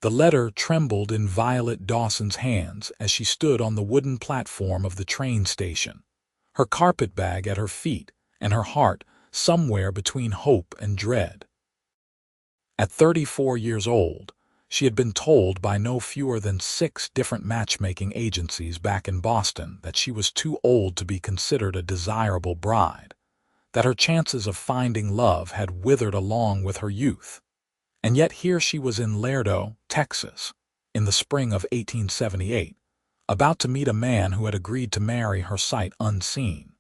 The letter trembled in Violet Dawson's hands as she stood on the wooden platform of the train station, her carpetbag at her feet and her heart somewhere between hope and dread. At 34 years old, she had been told by no fewer than 6 different matchmaking agencies back in Boston that she was too old to be considered a desirable bride, that her chances of finding love had withered along with her youth. And yet here she was in Laredo, Texas, in the spring of 1878, about to meet a man who had agreed to marry her sight unseen.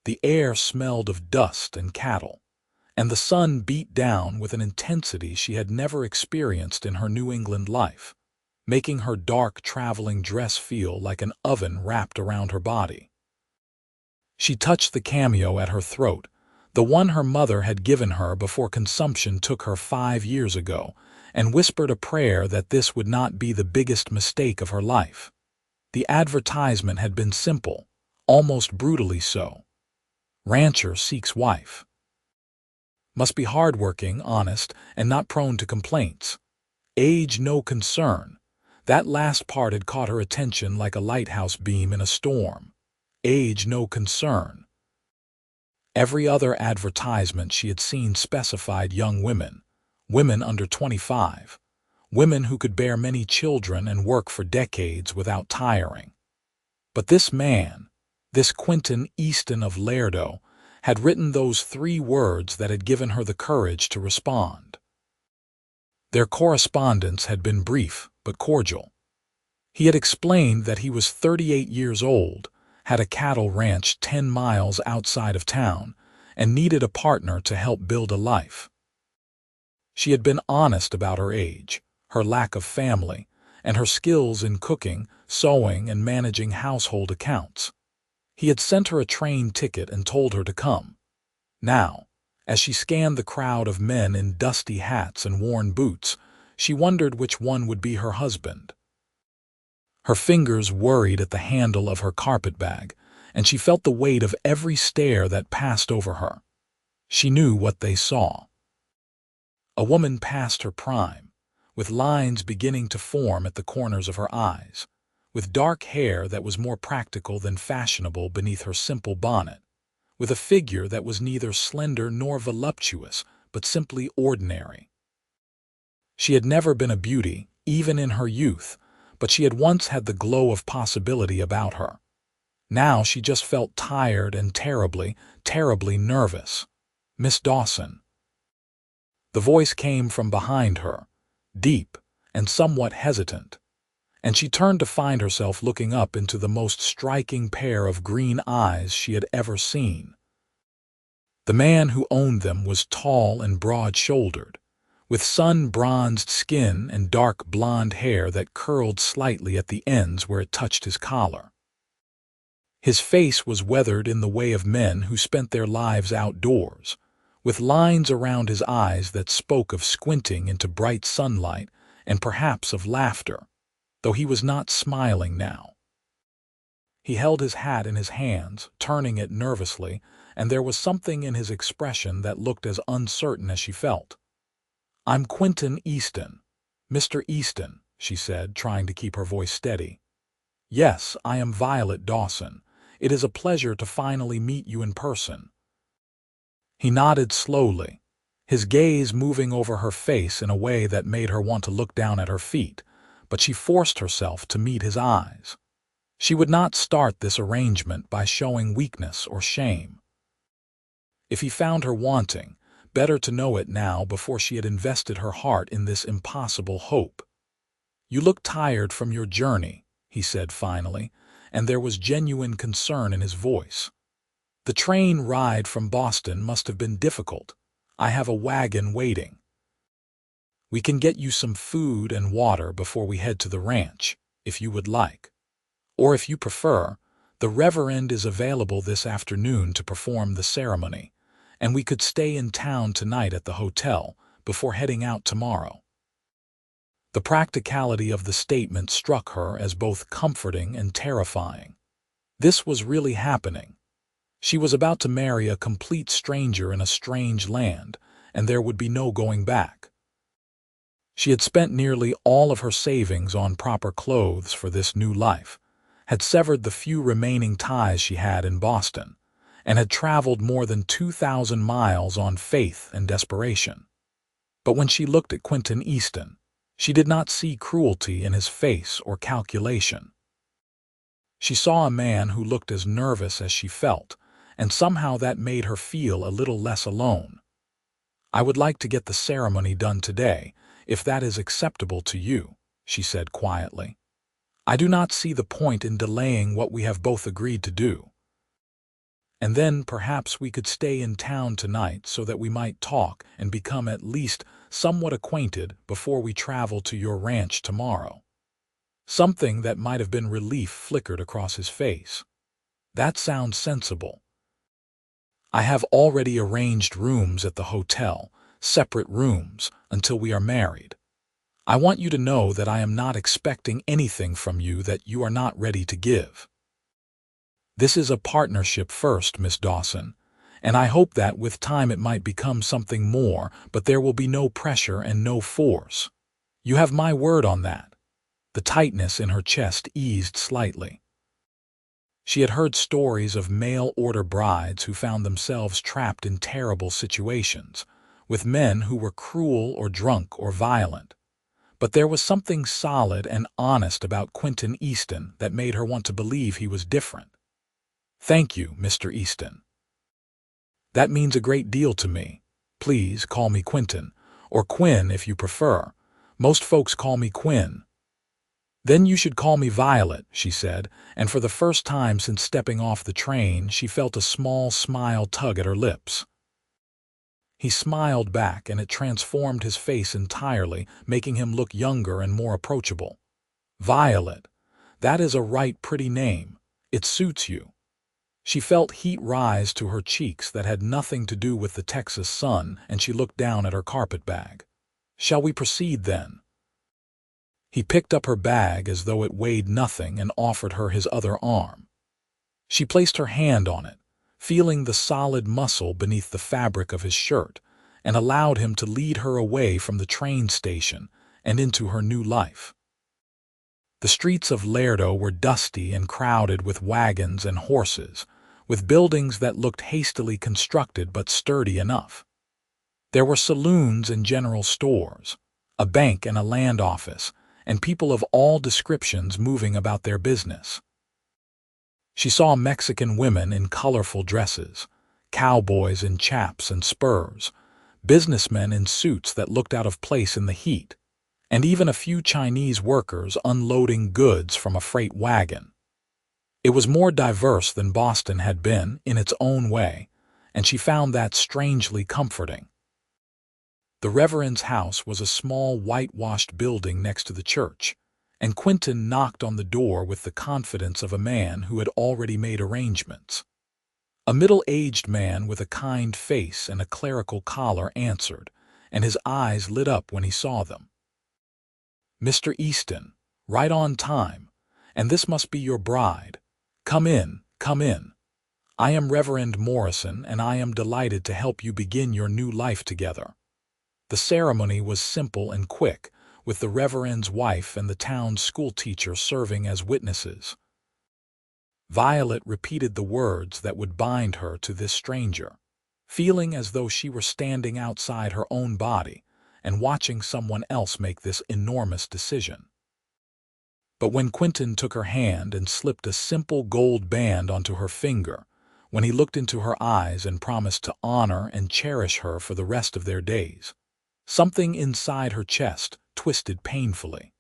The air smelled of dust and cattle, and the sun beat down with an intensity she had never experienced in her New England life, making her dark traveling dress feel like an oven wrapped around her body. She touched the cameo at her throat, the one her mother had given her before consumption took her 5 years ago, and whispered a prayer that this would not be the biggest mistake of her life. The advertisement had been simple, almost brutally so. Rancher seeks wife. Must be hardworking, honest, and not prone to complaints. Age no concern. That last part had caught her attention like a lighthouse beam in a storm. Age no concern. Every other advertisement she had seen specified young women, women under 25, women who could bear many children and work for decades without tiring. But this man, this Quinton Easton of Laredo, had written those 3 words that had given her the courage to respond. Their correspondence had been brief but cordial. He had explained that he was 38 years old, had a cattle ranch 10 miles outside of town, and needed a partner to help build a life. She had been honest about her age, her lack of family, and her skills in cooking, sewing, and managing household accounts. He had sent her a train ticket and told her to come. Now, as she scanned the crowd of men in dusty hats and worn boots, she wondered which one would be her husband. Her fingers worried at the handle of her carpetbag, and she felt the weight of every stare that passed over her. She knew what they saw. A woman past her prime, with lines beginning to form at the corners of her eyes, with dark hair that was more practical than fashionable beneath her simple bonnet, with a figure that was neither slender nor voluptuous, but simply ordinary. She had never been a beauty, even in her youth, but she had once had the glow of possibility about her. Now she just felt tired and terribly, terribly nervous. "Miss Dawson." The voice came from behind her, deep and somewhat hesitant, and she turned to find herself looking up into the most striking pair of green eyes she had ever seen. The man who owned them was tall and broad-shouldered, with sun-bronzed skin and dark blonde hair that curled slightly at the ends where it touched his collar. His face was weathered in the way of men who spent their lives outdoors, with lines around his eyes that spoke of squinting into bright sunlight and perhaps of laughter, though he was not smiling now. He held his hat in his hands, turning it nervously, and there was something in his expression that looked as uncertain as she felt. "I'm Quinton Easton, Mr. Easton," she said, trying to keep her voice steady. "Yes, I am Violet Dawson. It is a pleasure to finally meet you in person." He nodded slowly, his gaze moving over her face in a way that made her want to look down at her feet, but she forced herself to meet his eyes. She would not start this arrangement by showing weakness or shame. If he found her wanting, better to know it now before she had invested her heart in this impossible hope. "You look tired from your journey," he said finally, and there was genuine concern in his voice. "The train ride from Boston must have been difficult. I have a wagon waiting. We can get you some food and water before we head to the ranch, if you would like. Or if you prefer, the Reverend is available this afternoon to perform the ceremony, and we could stay in town tonight at the hotel before heading out tomorrow." The practicality of the statement struck her as both comforting and terrifying. This was really happening. She was about to marry a complete stranger in a strange land, and there would be no going back. She had spent nearly all of her savings on proper clothes for this new life, had severed the few remaining ties she had in Boston, and had traveled more than 2,000 miles on faith and desperation. But when she looked at Quinton Easton, she did not see cruelty in his face or calculation. She saw a man who looked as nervous as she felt, and somehow that made her feel a little less alone. "I would like to get the ceremony done today, if that is acceptable to you," she said quietly. "I do not see the point in delaying what we have both agreed to do. And then perhaps we could stay in town tonight so that we might talk and become at least somewhat acquainted before we travel to your ranch tomorrow." Something that might have been relief flickered across his face. "That sounds sensible. I have already arranged rooms at the hotel, separate rooms, until we are married. I want you to know that I am not expecting anything from you that you are not ready to give. This is a partnership first, Miss Dawson, and I hope that with time it might become something more, but there will be no pressure and no force. You have my word on that." The tightness in her chest eased slightly. She had heard stories of mail-order brides who found themselves trapped in terrible situations, with men who were cruel or drunk or violent. But there was something solid and honest about Quinton Easton that made her want to believe he was different. "Thank you, Mr. Easton. That means a great deal to me. Please call me Quinton, or Quinn if you prefer. Most folks call me Quinn." "Then you should call me Violet," she said, and for the first time since stepping off the train, she felt a small smile tug at her lips. He smiled back, and it transformed his face entirely, making him look younger and more approachable. "Violet, that is a right pretty name. It suits you." She felt heat rise to her cheeks that had nothing to do with the Texas sun, and she looked down at her carpetbag. "Shall we proceed, then?" He picked up her bag as though it weighed nothing and offered her his other arm. She placed her hand on it, feeling the solid muscle beneath the fabric of his shirt, and allowed him to lead her away from the train station and into her new life. The streets of Laredo were dusty and crowded with wagons and horses, with buildings that looked hastily constructed but sturdy enough. There were saloons and general stores, a bank and a land office, and people of all descriptions moving about their business. She saw Mexican women in colorful dresses, cowboys in chaps and spurs, businessmen in suits that looked out of place in the heat, and even a few Chinese workers unloading goods from a freight wagon. It was more diverse than Boston had been in its own way, and she found that strangely comforting. The Reverend's house was a small whitewashed building next to the church, and Quinton knocked on the door with the confidence of a man who had already made arrangements. A middle-aged man with a kind face and a clerical collar answered, and his eyes lit up when he saw them. "Mr. Easton, right on time, and this must be your bride. Come in, come in. I am Reverend Morrison, and I am delighted to help you begin your new life together." The ceremony was simple and quick, with the Reverend's wife and the town's schoolteacher serving as witnesses. Violet repeated the words that would bind her to this stranger, feeling as though she were standing outside her own body and watching someone else make this enormous decision. But when Quinton took her hand and slipped a simple gold band onto her finger, when he looked into her eyes and promised to honor and cherish her for the rest of their days, something inside her chest twisted painfully.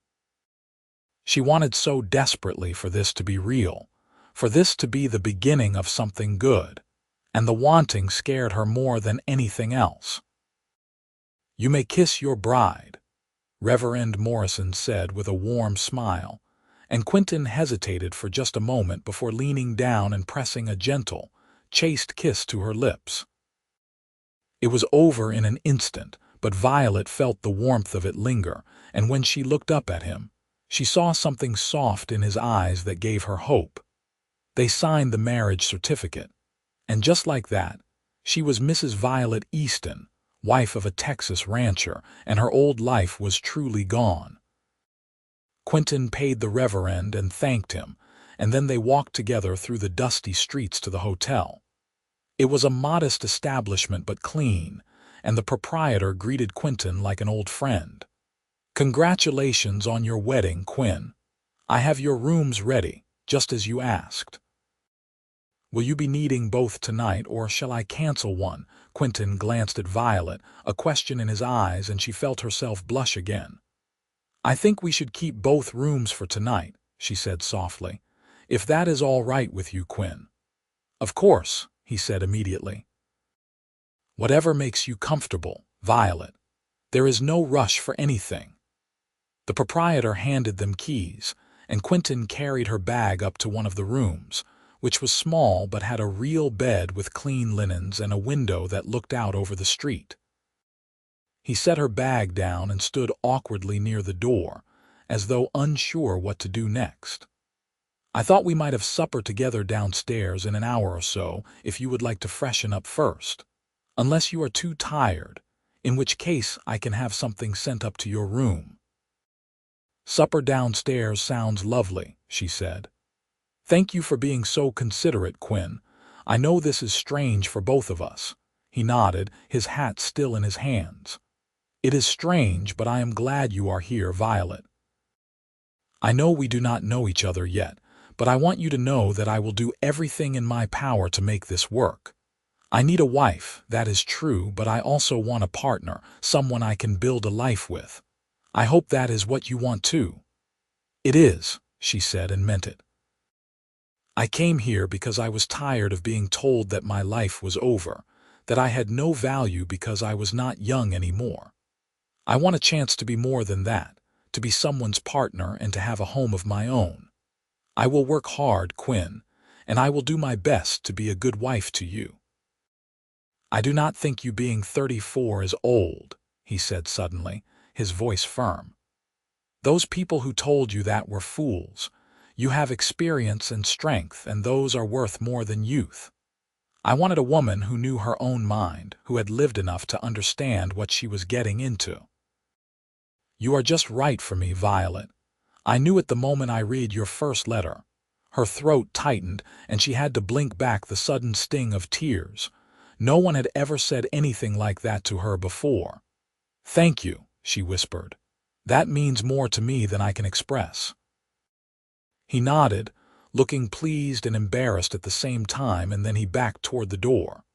She wanted so desperately for this to be real, for this to be the beginning of something good, and the wanting scared her more than anything else. "You may kiss your bride," Reverend Morrison said with a warm smile, and Quinton hesitated for just a moment before leaning down and pressing a gentle, chaste kiss to her lips. It was over in an instant, but Violet felt the warmth of it linger, and when she looked up at him, she saw something soft in his eyes that gave her hope. They signed the marriage certificate, and just like that, she was Mrs. Violet Easton, wife of a Texas rancher, and her old life was truly gone. Quinton paid the reverend and thanked him, and then they walked together through the dusty streets to the hotel. It was a modest establishment but clean, and the proprietor greeted Quinton like an old friend. "Congratulations on your wedding, Quinn. I have your rooms ready, just as you asked. Will you be needing both tonight, or shall I cancel one?" Quinton glanced at Violet, a question in his eyes, and she felt herself blush again. "I think we should keep both rooms for tonight," she said softly. "If that is all right with you, Quinn." "Of course," he said immediately. "Whatever makes you comfortable, Violet. There is no rush for anything." The proprietor handed them keys, and Quinton carried her bag up to one of the rooms, which was small but had a real bed with clean linens and a window that looked out over the street. He set her bag down and stood awkwardly near the door, as though unsure what to do next. "I thought we might have supper together downstairs in an hour or so, if you would like to freshen up first. Unless you are too tired, in which case I can have something sent up to your room." "Supper downstairs sounds lovely," she said. "Thank you for being so considerate, Quinn. I know this is strange for both of us." He nodded, his hat still in his hands. "It is strange, but I am glad you are here, Violet. I know we do not know each other yet, but I want you to know that I will do everything in my power to make this work. I need a wife, that is true, but I also want a partner, someone I can build a life with. I hope that is what you want too." "It is," she said, and meant it. "I came here because I was tired of being told that my life was over, that I had no value because I was not young anymore. I want a chance to be more than that, to be someone's partner and to have a home of my own. I will work hard, Quinn, and I will do my best to be a good wife to you." "I do not think you being 34 is old," he said suddenly, his voice firm. "Those people who told you that were fools. You have experience and strength, and those are worth more than youth. I wanted a woman who knew her own mind, who had lived enough to understand what she was getting into. You are just right for me, Violet. I knew it the moment I read your first letter." Her throat tightened, and she had to blink back the sudden sting of tears. No one had ever said anything like that to her before. "Thank you," she whispered. "That means more to me than I can express." He nodded, looking pleased and embarrassed at the same time, and then he backed toward the door.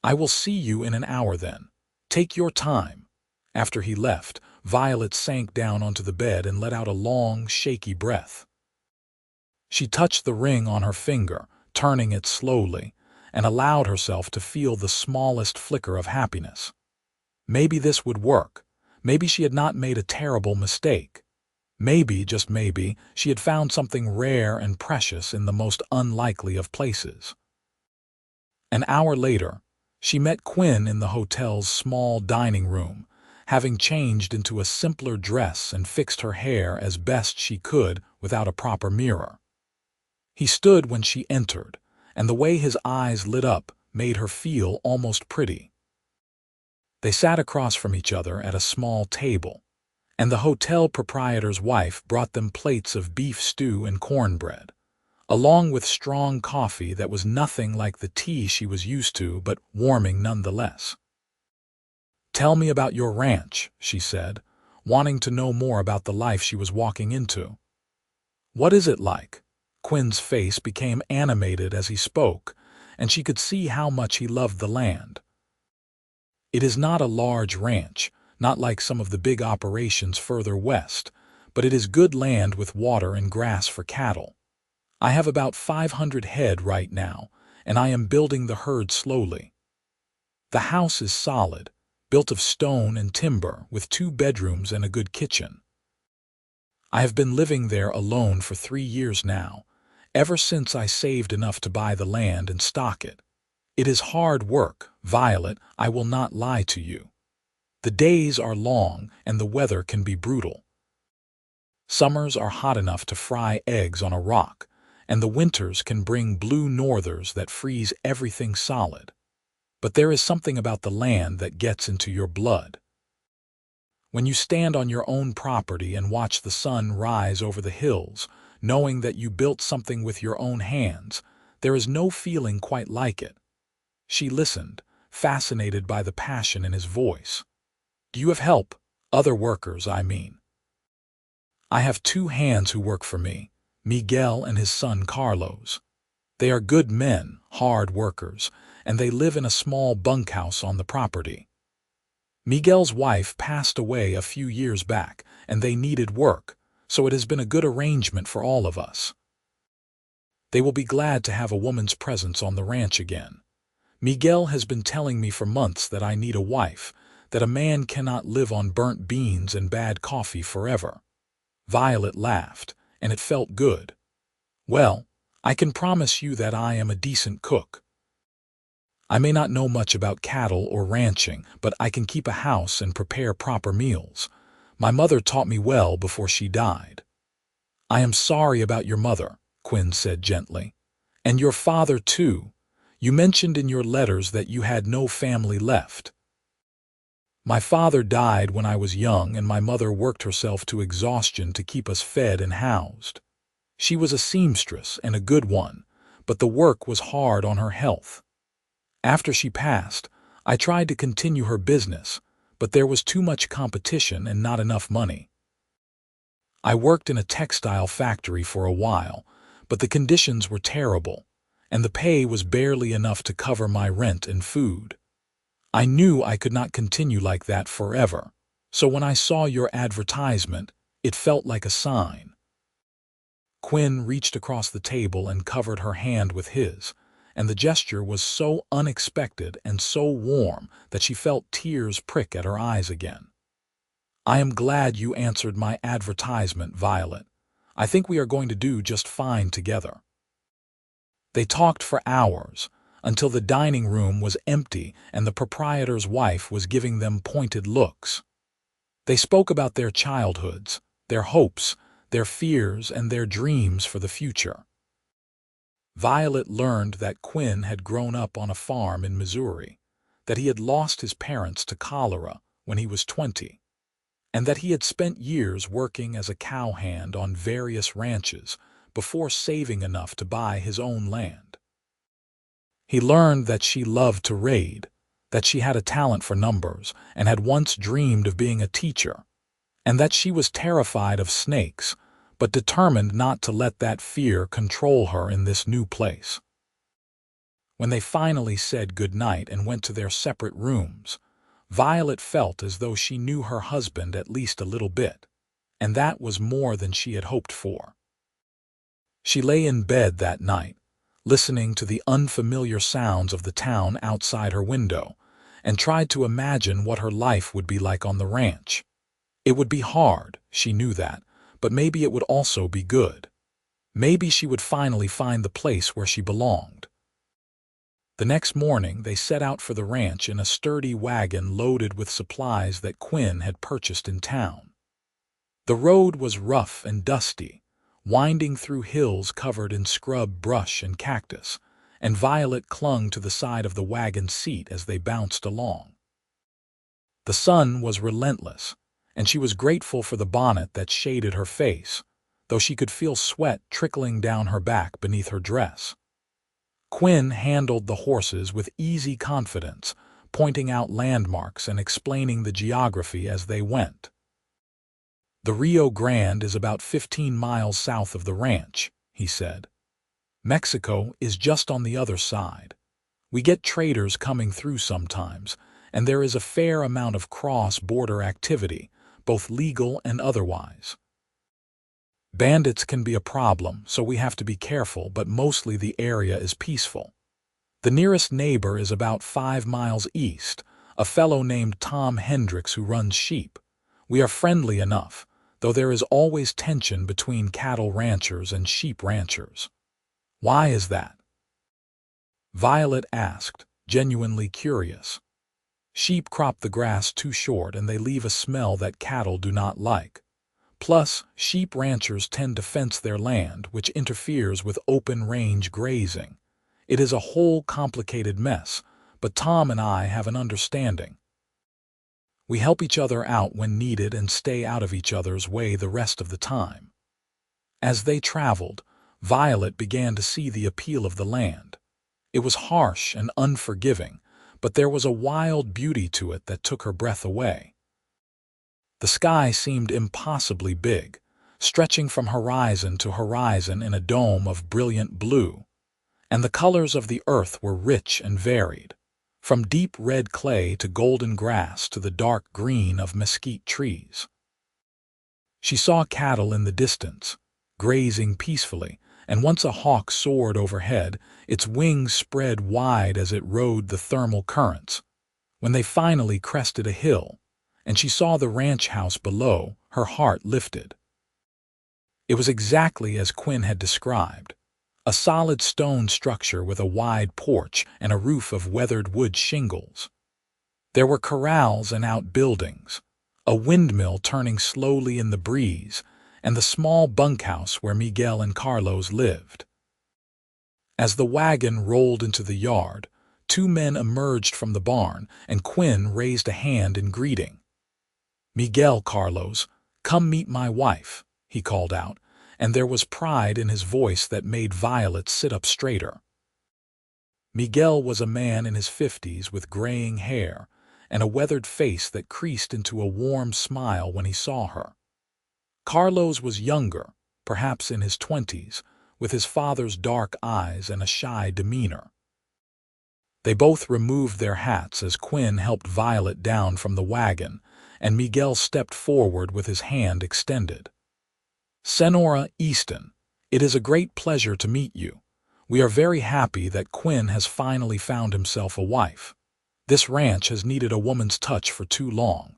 "I will see you in an hour then. Take your time." After he left, Violet sank down onto the bed and let out a long, shaky breath. She touched the ring on her finger, turning it slowly, and allowed herself to feel the smallest flicker of happiness. Maybe this would work. Maybe she had not made a terrible mistake. Maybe, just maybe, she had found something rare and precious in the most unlikely of places. An hour later, she met Quinn in the hotel's small dining room, having changed into a simpler dress and fixed her hair as best she could without a proper mirror. He stood when she entered, and the way his eyes lit up made her feel almost pretty. They sat across from each other at a small table, and the hotel proprietor's wife brought them plates of beef stew and cornbread, along with strong coffee that was nothing like the tea she was used to, but warming nonetheless. "Tell me about your ranch," she said, wanting to know more about the life she was walking into. "What is it like?" Quinn's face became animated as he spoke, and she could see how much he loved the land. "It is not a large ranch, not like some of the big operations further west, but it is good land with water and grass for cattle. I have about 500 head right now, and I am building the herd slowly. The house is solid, built of stone and timber, with 2 bedrooms and a good kitchen. I have been living there alone for 3 years now, ever since I saved enough to buy the land and stock it. It is hard work, Violet, I will not lie to you. The days are long and the weather can be brutal. Summers are hot enough to fry eggs on a rock, and the winters can bring blue northers that freeze everything solid. but there is something about the land that gets into your blood. When you stand on your own property and watch the sun rise over the hills, knowing that you built something with your own hands, there is no feeling quite like it. She listened, fascinated by the passion in his voice. Do you have help? Other workers, I mean. I have 2 hands who work for me, Miguel and his son Carlos. They are good men, hard workers, and they live in a small bunkhouse on the property. Miguel's wife passed away a few years back, and they needed work, so it has been a good arrangement for all of us. They will be glad to have a woman's presence on the ranch again. Miguel has been telling me for months that I need a wife, that a man cannot live on burnt beans and bad coffee forever. Violet laughed, and it felt good. Well, I can promise you that I am a decent cook. I may not know much about cattle or ranching, but I can keep a house and prepare proper meals. My mother taught me well before she died. I am sorry about your mother, Quinn said gently. And your father, too. You mentioned in your letters that you had no family left. My father died when I was young, and my mother worked herself to exhaustion to keep us fed and housed. She was a seamstress and a good one, but the work was hard on her health. After she passed, I tried to continue her business, but there was too much competition and not enough money. I worked in a textile factory for a while, but the conditions were terrible, and the pay was barely enough to cover my rent and food. I knew I could not continue like that forever, so when I saw your advertisement, it felt like a sign. Quinn reached across the table and covered her hand with his, and the gesture was so unexpected and so warm that she felt tears prick at her eyes again. I am glad you answered my advertisement, Violet. I think we are going to do just fine together. They talked for hours, until the dining room was empty and the proprietor's wife was giving them pointed looks. They spoke about their childhoods, their hopes, their fears, and their dreams for the future. Violet learned that Quinn had grown up on a farm in Missouri, that he had lost his parents to cholera when he was 20, and that he had spent years working as a cowhand on various ranches before saving enough to buy his own land. He learned that she loved to raid, that she had a talent for numbers and had once dreamed of being a teacher, and that she was terrified of snakes, but determined not to let that fear control her in this new place. When they finally said goodnight and went to their separate rooms, Violet felt as though she knew her husband at least a little bit, and that was more than she had hoped for. She lay in bed that night, listening to the unfamiliar sounds of the town outside her window, and tried to imagine what her life would be like on the ranch. It would be hard, she knew that, but maybe it would also be good. Maybe she would finally find the place where she belonged. The next morning they set out for the ranch in a sturdy wagon loaded with supplies that Quinn had purchased in town. The road was rough and dusty, winding through hills covered in scrub brush and cactus, and Violet clung to the side of the wagon seat as they bounced along. The sun was relentless, and she was grateful for the bonnet that shaded her face, though she could feel sweat trickling down her back beneath her dress. Quinn handled the horses with easy confidence, pointing out landmarks and explaining the geography as they went. The Rio Grande is about 15 miles south of the ranch, he said. Mexico is just on the other side. We get traders coming through sometimes, and there is a fair amount of cross-border activity, both legal and otherwise. Bandits can be a problem, so we have to be careful, but mostly the area is peaceful. The nearest neighbor is about 5 miles east, a fellow named Tom Hendricks who runs sheep. We are friendly enough, though there is always tension between cattle ranchers and sheep ranchers. Why is that? Violet asked, genuinely curious. Sheep crop the grass too short and they leave a smell that cattle do not like. Plus, sheep ranchers tend to fence their land, which interferes with open-range grazing. It is a whole complicated mess, but Tom and I have an understanding. We help each other out when needed and stay out of each other's way the rest of the time." As they traveled, Violet began to see the appeal of the land. It was harsh and unforgiving, but there was a wild beauty to it that took her breath away. The sky seemed impossibly big, stretching from horizon to horizon in a dome of brilliant blue, and the colors of the earth were rich and varied, from deep red clay to golden grass to the dark green of mesquite trees. She saw cattle in the distance, grazing peacefully, and once a hawk soared overhead, its wings spread wide as it rode the thermal currents. When they finally crested a hill, and she saw the ranch house below, her heart lifted. It was exactly as Quinn had described, a solid stone structure with a wide porch and a roof of weathered wood shingles. There were corrals and outbuildings, a windmill turning slowly in the breeze, and the small bunkhouse where Miguel and Carlos lived. As the wagon rolled into the yard, two men emerged from the barn, and Quinn raised a hand in greeting. "Miguel, Carlos, come meet my wife," he called out, and there was pride in his voice that made Violet sit up straighter. Miguel was a man in his 50s with graying hair and a weathered face that creased into a warm smile when he saw her. Carlos was younger, perhaps in his 20s, with his father's dark eyes and a shy demeanor. They both removed their hats as Quinn helped Violet down from the wagon, and Miguel stepped forward with his hand extended. "Senora Easton, it is a great pleasure to meet you. We are very happy that Quinn has finally found himself a wife. This ranch has needed a woman's touch for too long."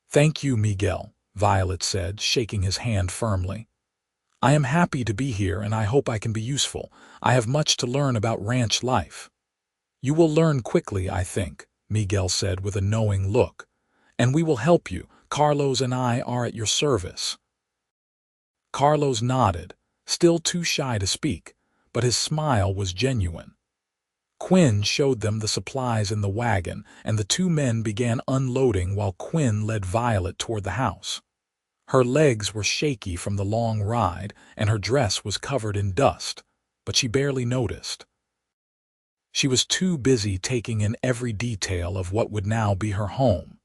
"Thank you, Miguel," Violet said, shaking his hand firmly. "I am happy to be here and I hope I can be useful. I have much to learn about ranch life." "You will learn quickly, I think," Miguel said with a knowing look. "And we will help you. Carlos and I are at your service." Carlos nodded, still too shy to speak, but his smile was genuine. Quinn showed them the supplies in the wagon, and the two men began unloading while Quinn led Violet toward the house. Her legs were shaky from the long ride, and her dress was covered in dust, but she barely noticed. She was too busy taking in every detail of what would now be her home.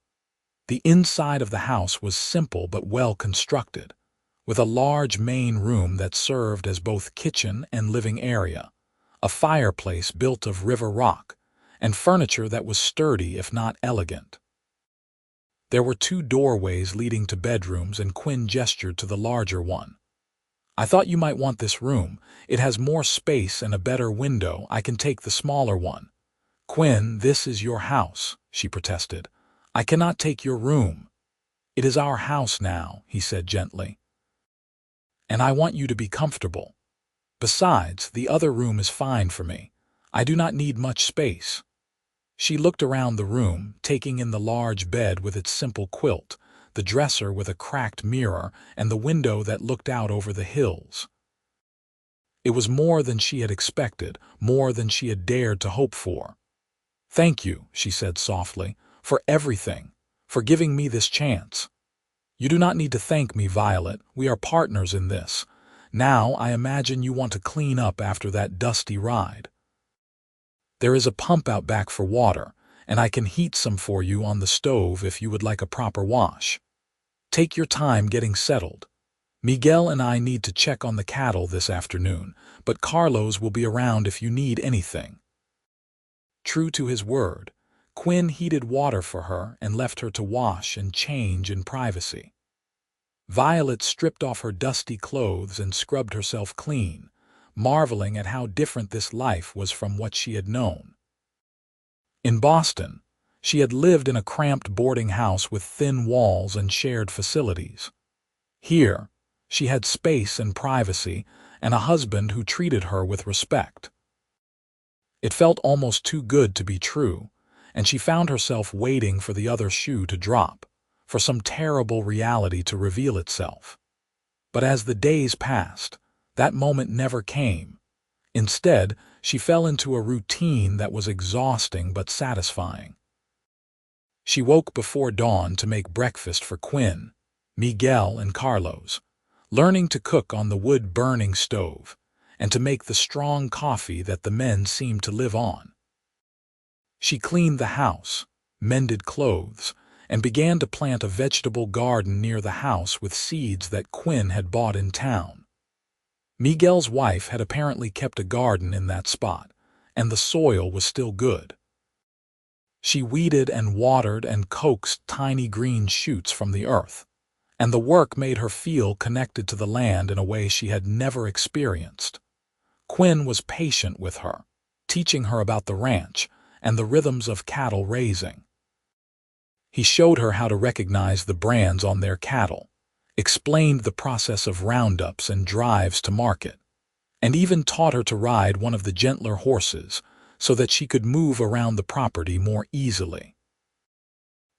The inside of the house was simple but well constructed, with a large main room that served as both kitchen and living area, a fireplace built of river rock, and furniture that was sturdy if not elegant. There were two doorways leading to bedrooms, and Quinn gestured to the larger one. "I thought you might want this room. It has more space and a better window. I can take the smaller one." "Quinn, this is your house," she protested. "I cannot take your room." "It is our house now," he said gently. "And I want you to be comfortable. Besides, the other room is fine for me. I do not need much space." She looked around the room, taking in the large bed with its simple quilt, the dresser with a cracked mirror, and the window that looked out over the hills. It was more than she had expected, more than she had dared to hope for. "Thank you," she said softly, "for everything, for giving me this chance." "You do not need to thank me, Violet. We are partners in this. Now I imagine you want to clean up after that dusty ride. There is a pump out back for water, and I can heat some for you on the stove if you would like a proper wash. Take your time getting settled. Miguel and I need to check on the cattle this afternoon, but Carlos will be around if you need anything." True to his word, Quinn heated water for her and left her to wash and change in privacy. Violet stripped off her dusty clothes and scrubbed herself clean, marveling at how different this life was from what she had known. In Boston, she had lived in a cramped boarding house with thin walls and shared facilities. Here, she had space and privacy and a husband who treated her with respect. It felt almost too good to be true, and she found herself waiting for the other shoe to drop, for some terrible reality to reveal itself. But as the days passed, that moment never came. Instead, she fell into a routine that was exhausting but satisfying. She woke before dawn to make breakfast for Quinn, Miguel, and Carlos, learning to cook on the wood-burning stove and to make the strong coffee that the men seemed to live on. She cleaned the house, mended clothes, and began to plant a vegetable garden near the house with seeds that Quinn had bought in town. Miguel's wife had apparently kept a garden in that spot, and the soil was still good. She weeded and watered and coaxed tiny green shoots from the earth, and the work made her feel connected to the land in a way she had never experienced. Quinn was patient with her, teaching her about the ranch and the rhythms of cattle raising. He showed her how to recognize the brands on their cattle, explained the process of roundups and drives to market, and even taught her to ride one of the gentler horses so that she could move around the property more easily.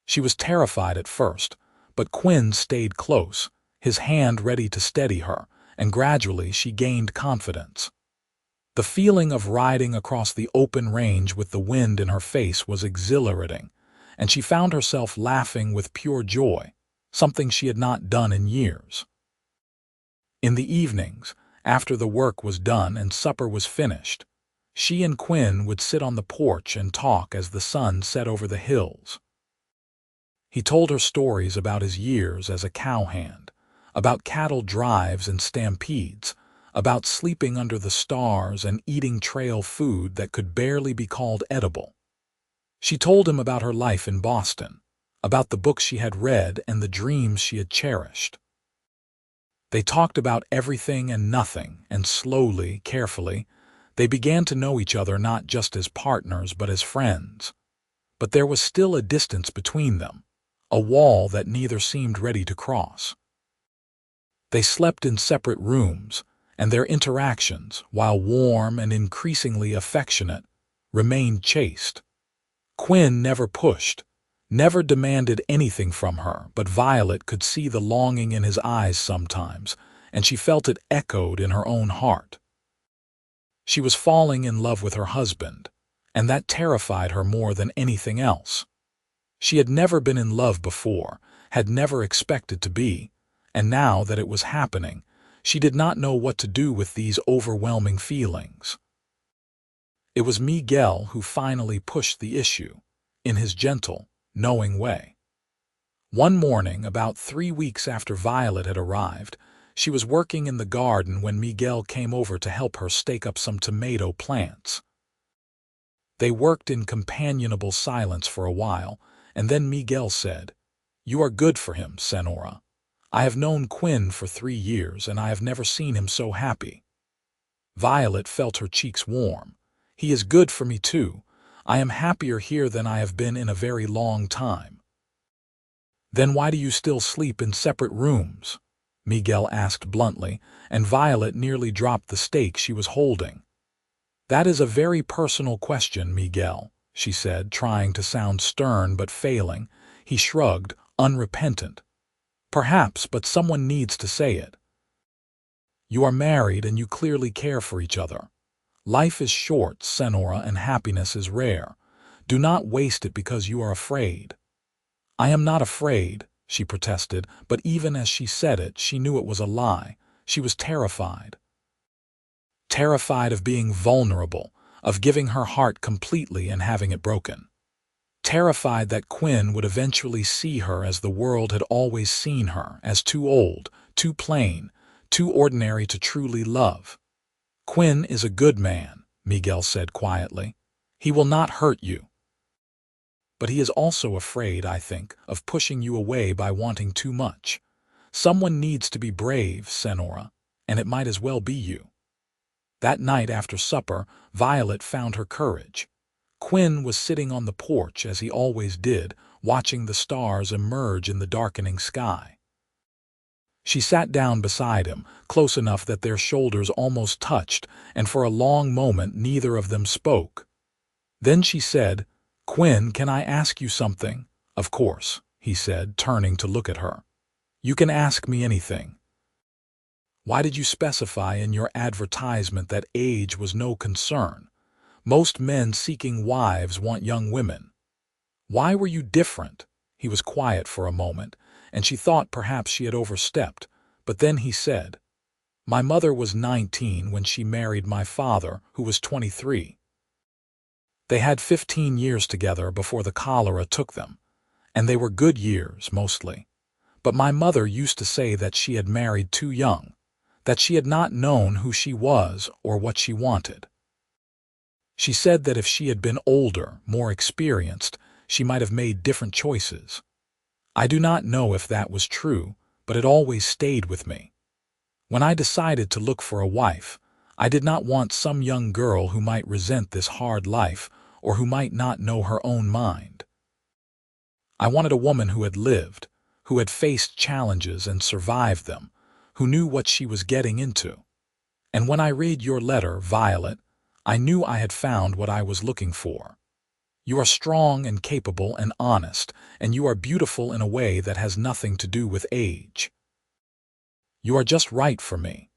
She was terrified at first, but Quinn stayed close, his hand ready to steady her, and gradually she gained confidence. The feeling of riding across the open range with the wind in her face was exhilarating, and she found herself laughing with pure joy, something she had not done in years. In the evenings, after the work was done and supper was finished, she and Quinn would sit on the porch and talk as the sun set over the hills. He told her stories about his years as a cowhand, about cattle drives and stampedes, about sleeping under the stars and eating trail food that could barely be called edible. She told him about her life in Boston, about the books she had read and the dreams she had cherished. They talked about everything and nothing, and slowly, carefully, they began to know each other not just as partners but as friends. But there was still a distance between them, a wall that neither seemed ready to cross. They slept in separate rooms, and their interactions, while warm and increasingly affectionate, remained chaste. Quinn never pushed, never demanded anything from her, but Violet could see the longing in his eyes sometimes, and she felt it echoed in her own heart. She was falling in love with her husband, and that terrified her more than anything else. She had never been in love before, had never expected to be, and now that it was happening, she did not know what to do with these overwhelming feelings. It was Miguel who finally pushed the issue, in his gentle, knowing way. One morning, about 3 weeks after Violet had arrived, she was working in the garden when Miguel came over to help her stake up some tomato plants. They worked in companionable silence for a while, and then Miguel said, "You are good for him, Senora. I have known Quinn for 3 years, and I have never seen him so happy." Violet felt her cheeks warm. "He is good for me too. I am happier here than I have been in a very long time." "Then why do you still sleep in separate rooms?" Miguel asked bluntly, and Violet nearly dropped the stake she was holding. "That is a very personal question, Miguel," she said, trying to sound stern but failing. He shrugged, unrepentant. "Perhaps, but someone needs to say it. You are married and you clearly care for each other. Life is short, Senora, and happiness is rare. Do not waste it because you are afraid." "I am not afraid," she protested, but even as she said it, she knew it was a lie. She was terrified. Terrified of being vulnerable, of giving her heart completely and having it broken. Terrified that Quinn would eventually see her as the world had always seen her, as too old, too plain, too ordinary to truly love. "Quinn is a good man," Miguel said quietly. "He will not hurt you. But he is also afraid, I think, of pushing you away by wanting too much. Someone needs to be brave, Senora, and it might as well be you." That night after supper, Violet found her courage. Quinn was sitting on the porch as he always did, watching the stars emerge in the darkening sky. She sat down beside him, close enough that their shoulders almost touched, and for a long moment neither of them spoke. Then she said, "Quinn, can I ask you something?" "Of course," he said, turning to look at her. "You can ask me anything." Why did you specify in your advertisement that age was no concern? Most men seeking wives want young women. Why were you different? He was quiet for a moment, and she thought perhaps she had overstepped, but then he said, My mother was 19 when she married my father, who was 23. They had 15 years together before the cholera took them, and they were good years, mostly. But my mother used to say that she had married too young, that she had not known who she was or what she wanted. She said that if she had been older, more experienced, she might have made different choices. I do not know if that was true, but it always stayed with me. When I decided to look for a wife, I did not want some young girl who might resent this hard life or who might not know her own mind. I wanted a woman who had lived, who had faced challenges and survived them, who knew what she was getting into. And when I read your letter, Violet, I knew I had found what I was looking for. You are strong and capable and honest, and you are beautiful in a way that has nothing to do with age. You are just right for me.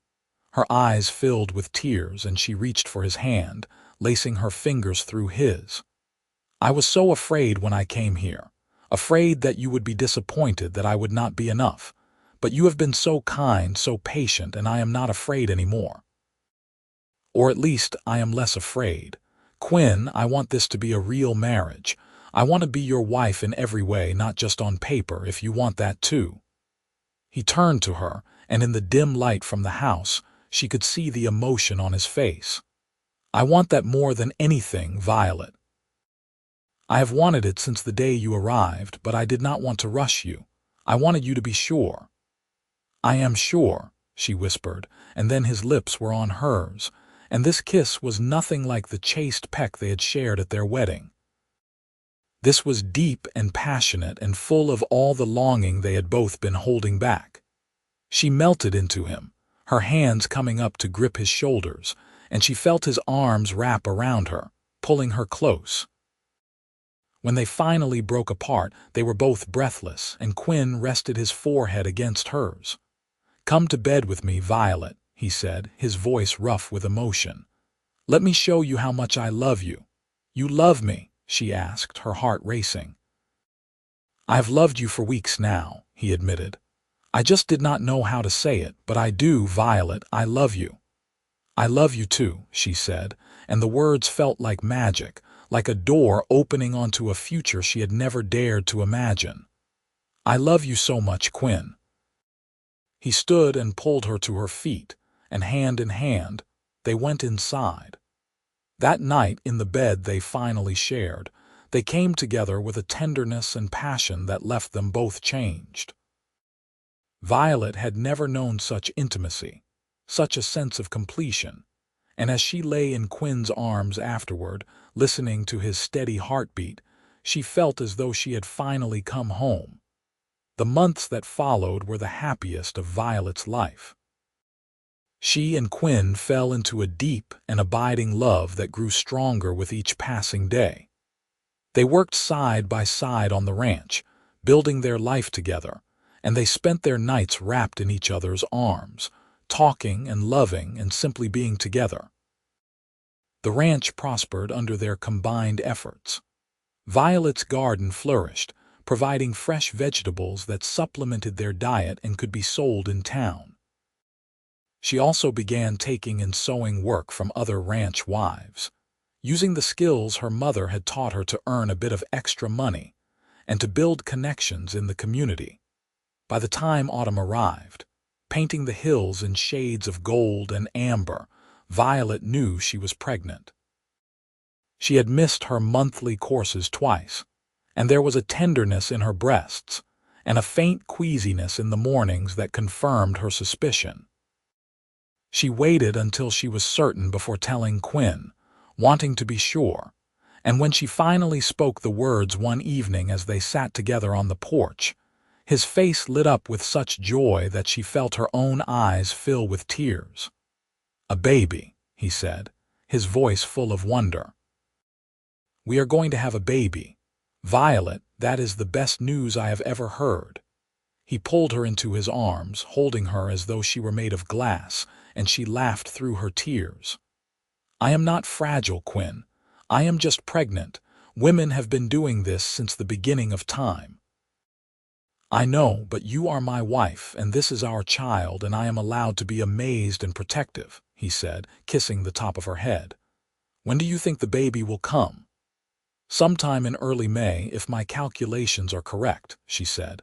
Her eyes filled with tears, and she reached for his hand, lacing her fingers through his. I was so afraid when I came here, afraid that you would be disappointed that I would not be enough. But you have been so kind, so patient, and I am not afraid anymore. Or at least I am less afraid. Quinn, I want this to be a real marriage. I want to be your wife in every way, not just on paper, if you want that too. He turned to her, and in the dim light from the house, she could see the emotion on his face. I want that more than anything, Violet. I have wanted it since the day you arrived, but I did not want to rush you. I wanted you to be sure. I am sure, she whispered, and then his lips were on hers, and this kiss was nothing like the chaste peck they had shared at their wedding. This was deep and passionate and full of all the longing they had both been holding back. She melted into him, her hands coming up to grip his shoulders, and she felt his arms wrap around her, pulling her close. When they finally broke apart, they were both breathless, and Quinn rested his forehead against hers. Come to bed with me, Violet, he said, his voice rough with emotion. Let me show you how much I love you. You love me, she asked, her heart racing. I've loved you for weeks now, he admitted. I just did not know how to say it, but I do, Violet, I love you. I love you too, she said, and the words felt like magic, like a door opening onto a future she had never dared to imagine. I love you so much, Quinn. He stood and pulled her to her feet, and hand in hand, they went inside. That night in the bed they finally shared, they came together with a tenderness and passion that left them both changed. Violet had never known such intimacy, such a sense of completion, and as she lay in Quinn's arms afterward, listening to his steady heartbeat, she felt as though she had finally come home. The months that followed were the happiest of Violet's life. She and Quinn fell into a deep and abiding love that grew stronger with each passing day. They worked side by side on the ranch, building their life together, and they spent their nights wrapped in each other's arms, talking and loving and simply being together. The ranch prospered under their combined efforts. Violet's garden flourished, providing fresh vegetables that supplemented their diet and could be sold in town. She also began taking in sewing work from other ranch wives, using the skills her mother had taught her to earn a bit of extra money and to build connections in the community. By the time autumn arrived, painting the hills in shades of gold and amber, Violet knew she was pregnant. She had missed her monthly courses twice, and there was a tenderness in her breasts and a faint queasiness in the mornings that confirmed her suspicion. She waited until she was certain before telling Quinn, wanting to be sure, and when she finally spoke the words one evening as they sat together on the porch, his face lit up with such joy that she felt her own eyes fill with tears. "A baby," he said, his voice full of wonder. "We are going to have a baby. Violet, that is the best news I have ever heard." He pulled her into his arms, holding her as though she were made of glass, and she laughed through her tears. "I am not fragile, Quinn. I am just pregnant. Women have been doing this since the beginning of time." "I know, but you are my wife, and this is our child, and I am allowed to be amazed and protective," he said, kissing the top of her head. "When do you think the baby will come?" "Sometime in early May, if my calculations are correct," she said.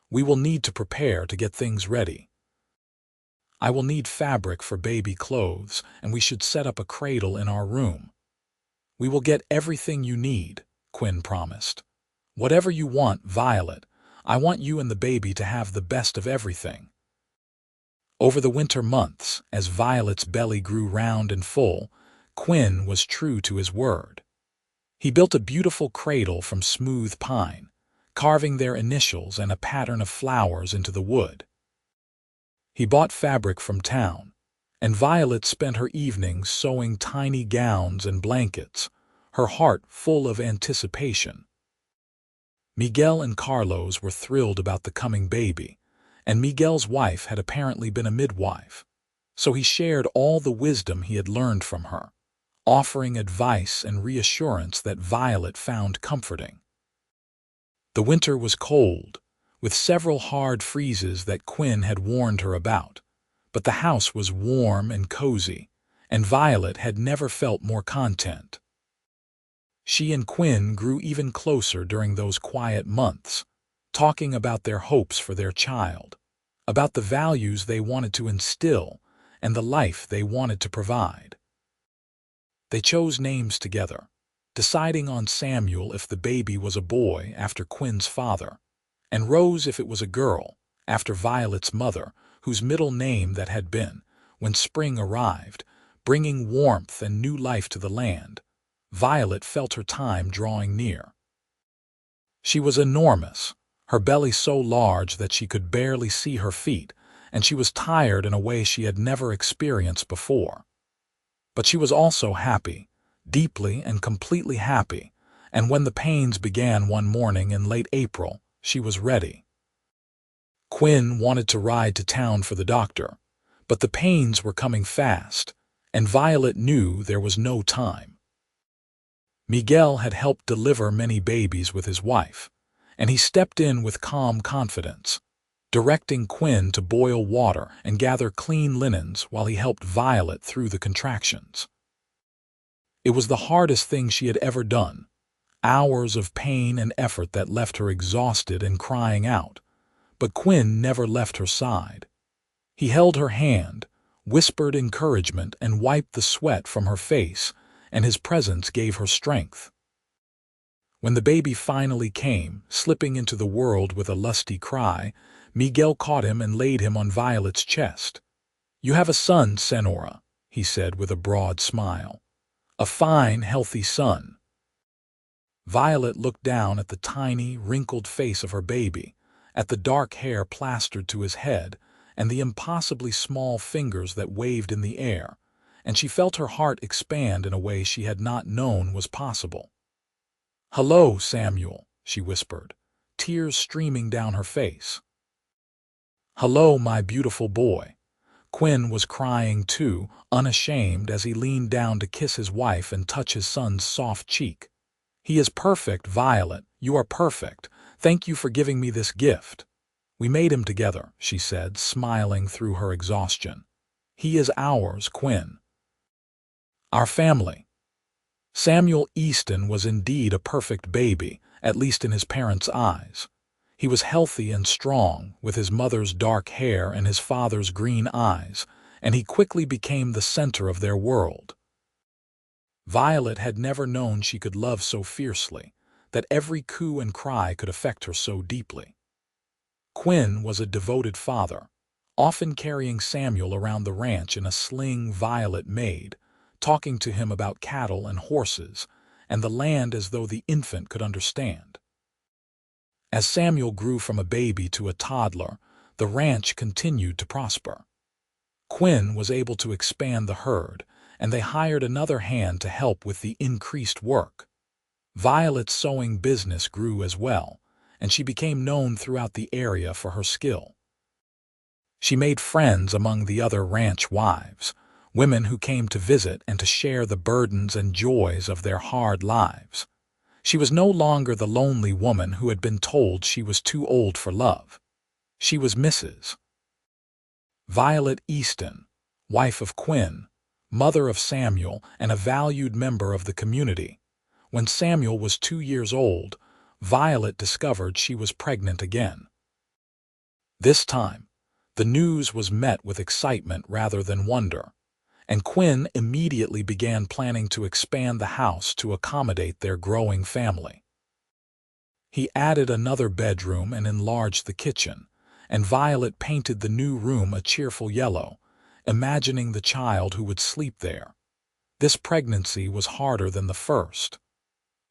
"We will need to prepare to get things ready. I will need fabric for baby clothes, and we should set up a cradle in our room." "We will get everything you need," Quinn promised. "Whatever you want, Violet. I want you and the baby to have the best of everything." Over the winter months, as Violet's belly grew round and full, Quinn was true to his word. He built a beautiful cradle from smooth pine, carving their initials and a pattern of flowers into the wood. He bought fabric from town, and Violet spent her evenings sewing tiny gowns and blankets, her heart full of anticipation. Miguel and Carlos were thrilled about the coming baby, and Miguel's wife had apparently been a midwife, so he shared all the wisdom he had learned from her, offering advice and reassurance that Violet found comforting. The winter was cold, with several hard freezes that Quinn had warned her about, but the house was warm and cozy, and Violet had never felt more content. She and Quinn grew even closer during those quiet months, talking about their hopes for their child, about the values they wanted to instill, and the life they wanted to provide. They chose names together, deciding on Samuel if the baby was a boy after Quinn's father, and Rose if it was a girl after Violet's mother, whose middle name that had been, when spring arrived, bringing warmth and new life to the land. Violet felt her time drawing near. She was enormous, her belly so large that she could barely see her feet, and she was tired in a way she had never experienced before. But she was also happy, deeply and completely happy, and when the pains began one morning in late April, she was ready. Quinn wanted to ride to town for the doctor, but the pains were coming fast, and Violet knew there was no time. Miguel had helped deliver many babies with his wife, and he stepped in with calm confidence, directing Quinn to boil water and gather clean linens while he helped Violet through the contractions. It was the hardest thing she had ever done, hours of pain and effort that left her exhausted and crying out, but Quinn never left her side. He held her hand, whispered encouragement, and wiped the sweat from her face, and his presence gave her strength. When the baby finally came, slipping into the world with a lusty cry, Miguel caught him and laid him on Violet's chest. "You have a son, Senora," he said with a broad smile. "A fine, healthy son." Violet looked down at the tiny, wrinkled face of her baby, at the dark hair plastered to his head, and the impossibly small fingers that waved in the air, and she felt her heart expand in a way she had not known was possible. "Hello, Samuel," she whispered, tears streaming down her face. "Hello, my beautiful boy." Quinn was crying too, unashamed as he leaned down to kiss his wife and touch his son's soft cheek. "He is perfect, Violet. You are perfect. Thank you for giving me this gift." "We made him together," she said, smiling through her exhaustion. "He is ours, Quinn. Our family." Samuel Easton was indeed a perfect baby, at least in his parents' eyes. He was healthy and strong, with his mother's dark hair and his father's green eyes, and he quickly became the center of their world. Violet had never known she could love so fiercely, that every coo and cry could affect her so deeply. Quinn was a devoted father, often carrying Samuel around the ranch in a sling Violet made, talking to him about cattle and horses, and the land as though the infant could understand. As Samuel grew from a baby to a toddler, the ranch continued to prosper. Quinn was able to expand the herd, and they hired another hand to help with the increased work. Violet's sewing business grew as well, and she became known throughout the area for her skill. She made friends among the other ranch wives, women who came to visit and to share the burdens and joys of their hard lives. She was no longer the lonely woman who had been told she was too old for love. She was Mrs. Violet Easton, wife of Quinn, mother of Samuel, and a valued member of the community. When Samuel was 2 years old, Violet discovered she was pregnant again. This time, the news was met with excitement rather than wonder, and Quinn immediately began planning to expand the house to accommodate their growing family. He added another bedroom and enlarged the kitchen, and Violet painted the new room a cheerful yellow, imagining the child who would sleep there. This pregnancy was harder than the first.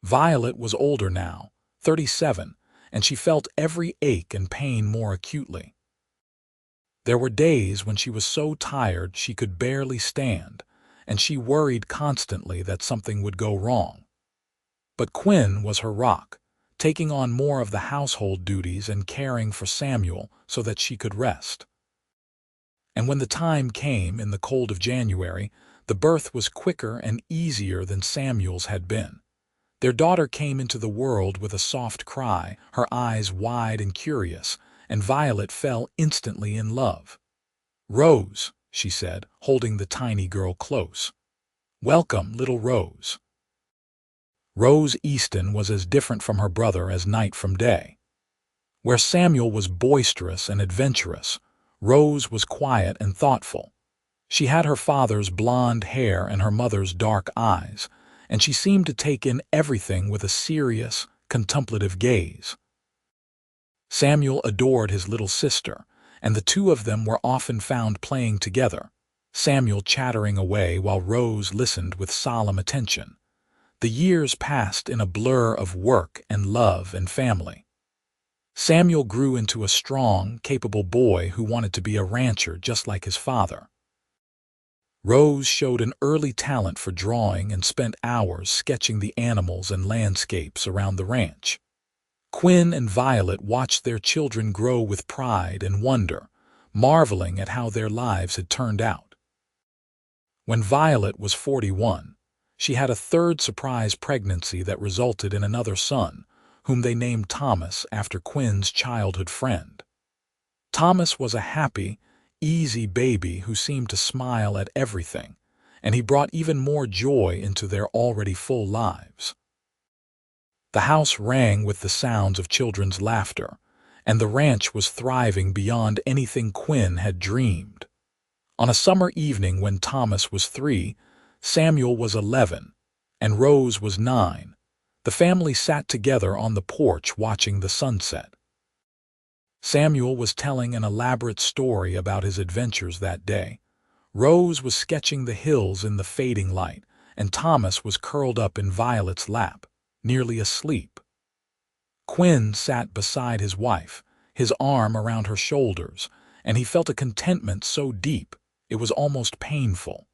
Violet was older now, 37, and she felt every ache and pain more acutely. There were days when she was so tired she could barely stand, and she worried constantly that something would go wrong. But Quinn was her rock, taking on more of the household duties and caring for Samuel so that she could rest. And when the time came in the cold of January, the birth was quicker and easier than Samuel's had been. Their daughter came into the world with a soft cry, her eyes wide and curious, and Violet fell instantly in love. "Rose," she said, holding the tiny girl close. "Welcome, little Rose." Rose Easton was as different from her brother as night from day. Where Samuel was boisterous and adventurous, Rose was quiet and thoughtful. She had her father's blonde hair and her mother's dark eyes, and she seemed to take in everything with a serious, contemplative gaze. Samuel adored his little sister, and the two of them were often found playing together, Samuel chattering away while Rose listened with solemn attention. The years passed in a blur of work and love and family. Samuel grew into a strong, capable boy who wanted to be a rancher just like his father. Rose showed an early talent for drawing and spent hours sketching the animals and landscapes around the ranch. Quinn and Violet watched their children grow with pride and wonder, marveling at how their lives had turned out. When Violet was 41, she had a third surprise pregnancy that resulted in another son, whom they named Thomas after Quinn's childhood friend. Thomas was a happy, easy baby who seemed to smile at everything, and he brought even more joy into their already full lives. The house rang with the sounds of children's laughter, and the ranch was thriving beyond anything Quinn had dreamed. On a summer evening when Thomas was 3, Samuel was 11, and Rose was 9, the family sat together on the porch watching the sunset. Samuel was telling an elaborate story about his adventures that day. Rose was sketching the hills in the fading light, and Thomas was curled up in Violet's lap, nearly asleep. Quinn sat beside his wife, his arm around her shoulders, and he felt a contentment so deep it was almost painful.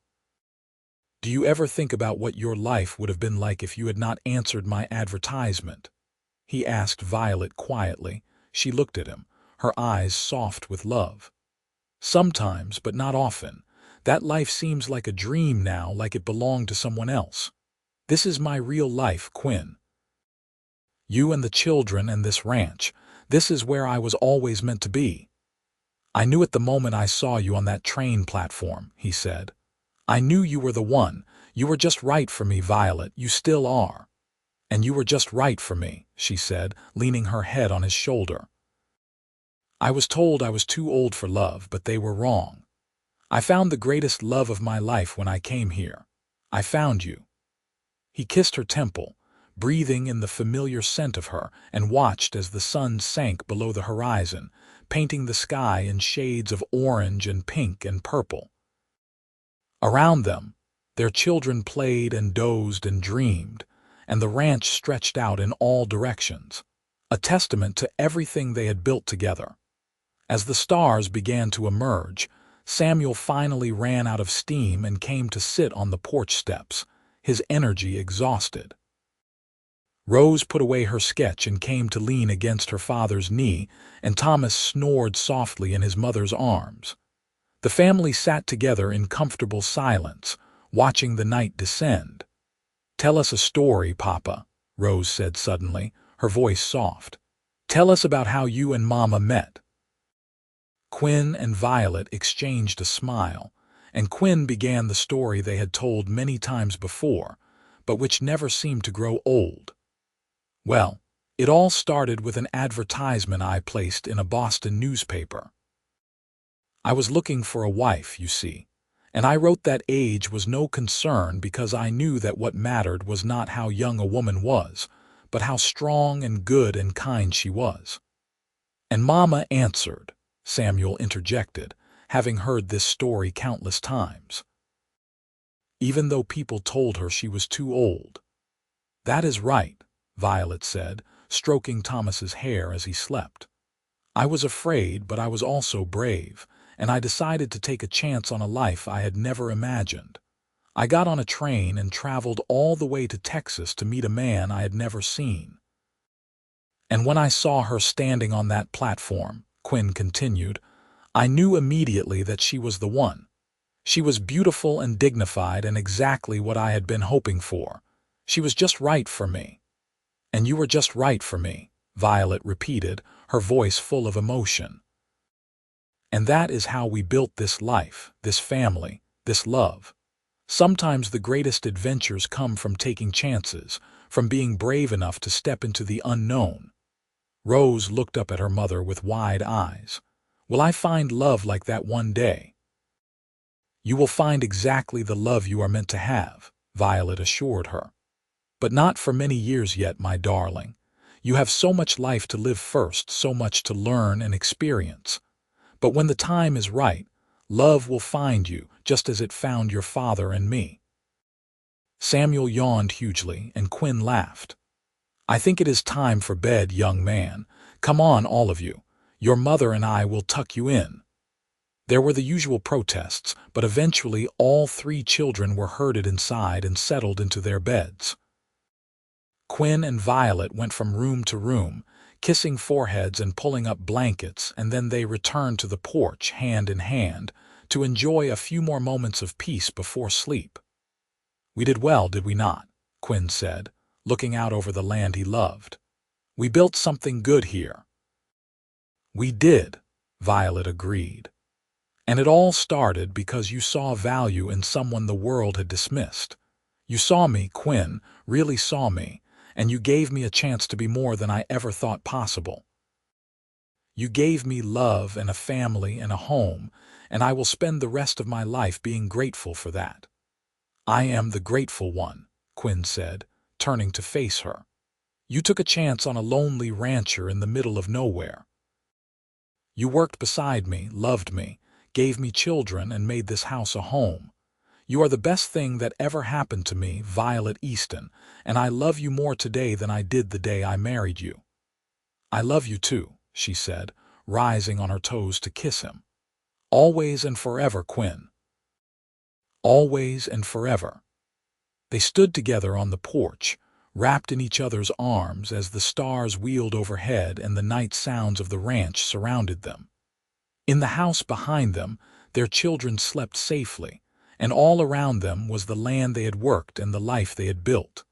"Do you ever think about what your life would have been like if you had not answered my advertisement?" he asked Violet quietly. She looked at him, her eyes soft with love. "Sometimes, but not often. That life seems like a dream now, like it belonged to someone else. This is my real life, Quinn. You and the children and this ranch, this is where I was always meant to be." "I knew it the moment I saw you on that train platform," he said. "I knew you were the one. You were just right for me, Violet. You still are." "And you were just right for me," she said, leaning her head on his shoulder. "I was told I was too old for love, but they were wrong. I found the greatest love of my life when I came here. I found you." He kissed her temple, breathing in the familiar scent of her, and watched as the sun sank below the horizon, painting the sky in shades of orange and pink and purple. Around them, their children played and dozed and dreamed, and the ranch stretched out in all directions, a testament to everything they had built together. As the stars began to emerge, Samuel finally ran out of steam and came to sit on the porch steps, his energy exhausted. Rose put away her sketch and came to lean against her father's knee, and Thomas snored softly in his mother's arms. The family sat together in comfortable silence, watching the night descend. "Tell us a story, Papa," Rose said suddenly, her voice soft. "Tell us about how you and Mama met." Quinn and Violet exchanged a smile, and Quinn began the story they had told many times before, but which never seemed to grow old. "Well, it all started with an advertisement I placed in a Boston newspaper. I was looking for a wife, you see, and I wrote that age was no concern because I knew that what mattered was not how young a woman was, but how strong and good and kind she was." "And Mama answered," Samuel interjected, having heard this story countless times. "Even though people told her she was too old." "That is right," Violet said, stroking Thomas's hair as he slept. "I was afraid, but I was also brave, and I decided to take a chance on a life I had never imagined. I got on a train and traveled all the way to Texas to meet a man I had never seen. And when I saw her standing on that platform," Quinn continued, "I knew immediately that she was the one. She was beautiful and dignified and exactly what I had been hoping for. She was just right for me." "And you were just right for me," Violet repeated, her voice full of emotion. "And that is how we built this life, this family, this love. Sometimes the greatest adventures come from taking chances, from being brave enough to step into the unknown." Rose looked up at her mother with wide eyes. "Will I find love like that one day?" "You will find exactly the love you are meant to have," Violet assured her. "But not for many years yet, my darling. You have so much life to live first, so much to learn and experience. But when the time is right, love will find you, just as it found your father and me." Samuel yawned hugely, and Quinn laughed. "I think it is time for bed, young man. Come on, all of you. Your mother and I will tuck you in." There were the usual protests, but eventually all 3 children were herded inside and settled into their beds. Quinn and Violet went from room to room, kissing foreheads and pulling up blankets, and then they returned to the porch, hand in hand, to enjoy a few more moments of peace before sleep. "We did well, did we not?" Quinn said, looking out over the land he loved. "We built something good here." "We did," Violet agreed. "And it all started because you saw value in someone the world had dismissed. You saw me, Quinn, really saw me, and you gave me a chance to be more than I ever thought possible. You gave me love and a family and a home, and I will spend the rest of my life being grateful for that." "I am the grateful one," Quinn said, turning to face her. "You took a chance on a lonely rancher in the middle of nowhere. You worked beside me, loved me, gave me children, and made this house a home. You are the best thing that ever happened to me, Violet Easton, and I love you more today than I did the day I married you." "I love you too," she said, rising on her toes to kiss him. "Always and forever, Quinn." Always and forever. They stood together on the porch, wrapped in each other's arms as the stars wheeled overhead and the night sounds of the ranch surrounded them. In the house behind them, their children slept safely, and all around them was the land they had worked and the life they had built.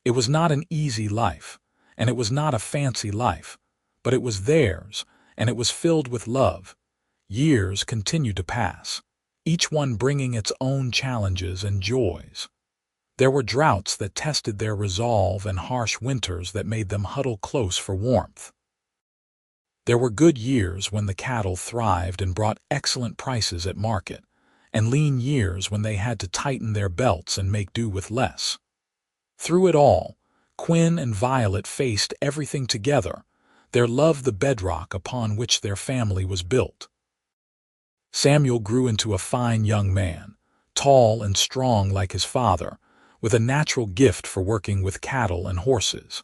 It was not an easy life, and it was not a fancy life, but it was theirs, and it was filled with love. Years continued to pass, each one bringing its own challenges and joys. There were droughts that tested their resolve and harsh winters that made them huddle close for warmth. There were good years when the cattle thrived and brought excellent prices at market, and lean years when they had to tighten their belts and make do with less. Through it all, Quinn and Violet faced everything together, their love the bedrock upon which their family was built. Samuel grew into a fine young man, tall and strong like his father, with a natural gift for working with cattle and horses.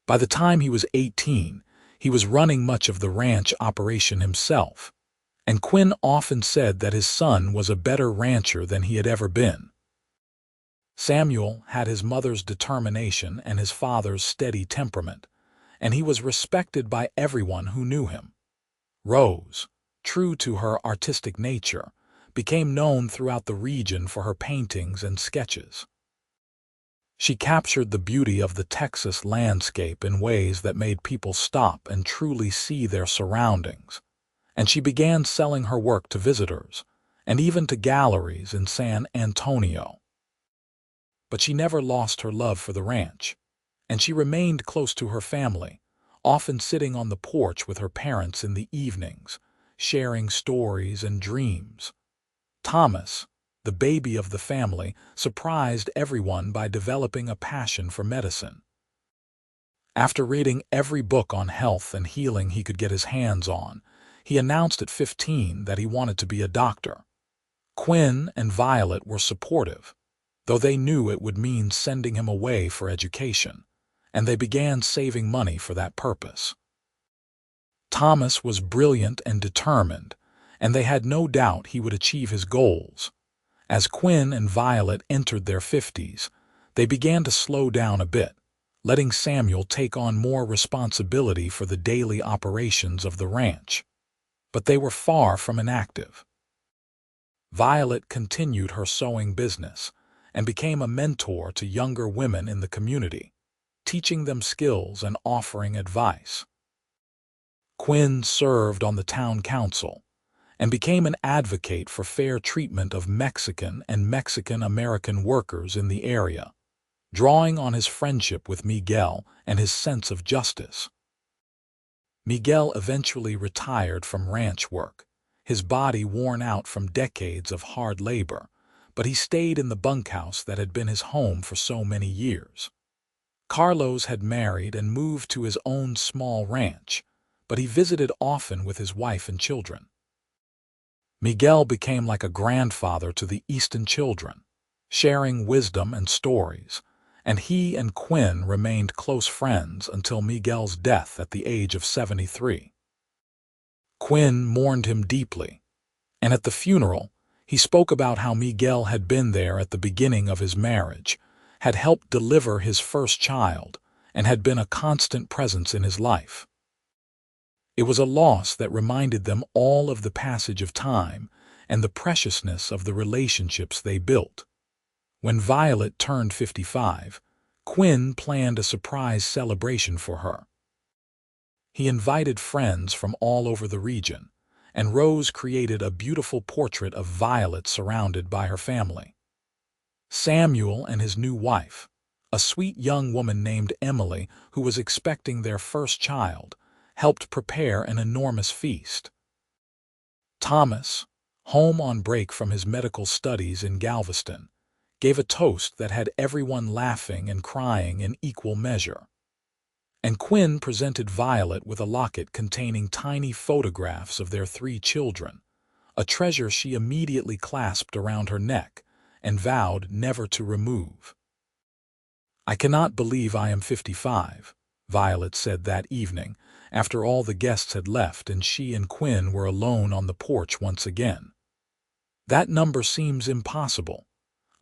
By the time he was 18, he was running much of the ranch operation himself, and Quinn often said that his son was a better rancher than he had ever been. Samuel had his mother's determination and his father's steady temperament, and he was respected by everyone who knew him. Rose, true to her artistic nature, became known throughout the region for her paintings and sketches. She captured the beauty of the Texas landscape in ways that made people stop and truly see their surroundings, and she began selling her work to visitors, and even to galleries in San Antonio. But she never lost her love for the ranch, and she remained close to her family, often sitting on the porch with her parents in the evenings, sharing stories and dreams. Thomas, the baby of the family, surprised everyone by developing a passion for medicine. After reading every book on health and healing he could get his hands on, he announced at 15 that he wanted to be a doctor. Quinn and Violet were supportive, though they knew it would mean sending him away for education, and they began saving money for that purpose. Thomas was brilliant and determined, and they had no doubt he would achieve his goals. As Quinn and Violet entered their 50s, they began to slow down a bit, letting Samuel take on more responsibility for the daily operations of the ranch. But they were far from inactive. Violet continued her sewing business and became a mentor to younger women in the community, teaching them skills and offering advice. Quinn served on the town council and became an advocate for fair treatment of Mexican and Mexican-American workers in the area, drawing on his friendship with Miguel and his sense of justice. Miguel eventually retired from ranch work, his body worn out from decades of hard labor, but he stayed in the bunkhouse that had been his home for so many years. Carlos had married and moved to his own small ranch, but he visited often with his wife and children. Miguel became like a grandfather to the Easton children, sharing wisdom and stories, and he and Quinn remained close friends until Miguel's death at the age of 73. Quinn mourned him deeply, and at the funeral, he spoke about how Miguel had been there at the beginning of his marriage, had helped deliver his first child, and had been a constant presence in his life. It was a loss that reminded them all of the passage of time and the preciousness of the relationships they built. When Violet turned 55, Quinn planned a surprise celebration for her. He invited friends from all over the region, and Rose created a beautiful portrait of Violet surrounded by her family. Samuel and his new wife, a sweet young woman named Emily who was expecting their first child, helped prepare an enormous feast. Thomas, home on break from his medical studies in Galveston, gave a toast that had everyone laughing and crying in equal measure. And Quinn presented Violet with a locket containing tiny photographs of their 3 children, a treasure she immediately clasped around her neck and vowed never to remove. "I cannot believe I am 55, Violet said that evening, after all the guests had left and she and Quinn were alone on the porch once again. "That number seems impossible.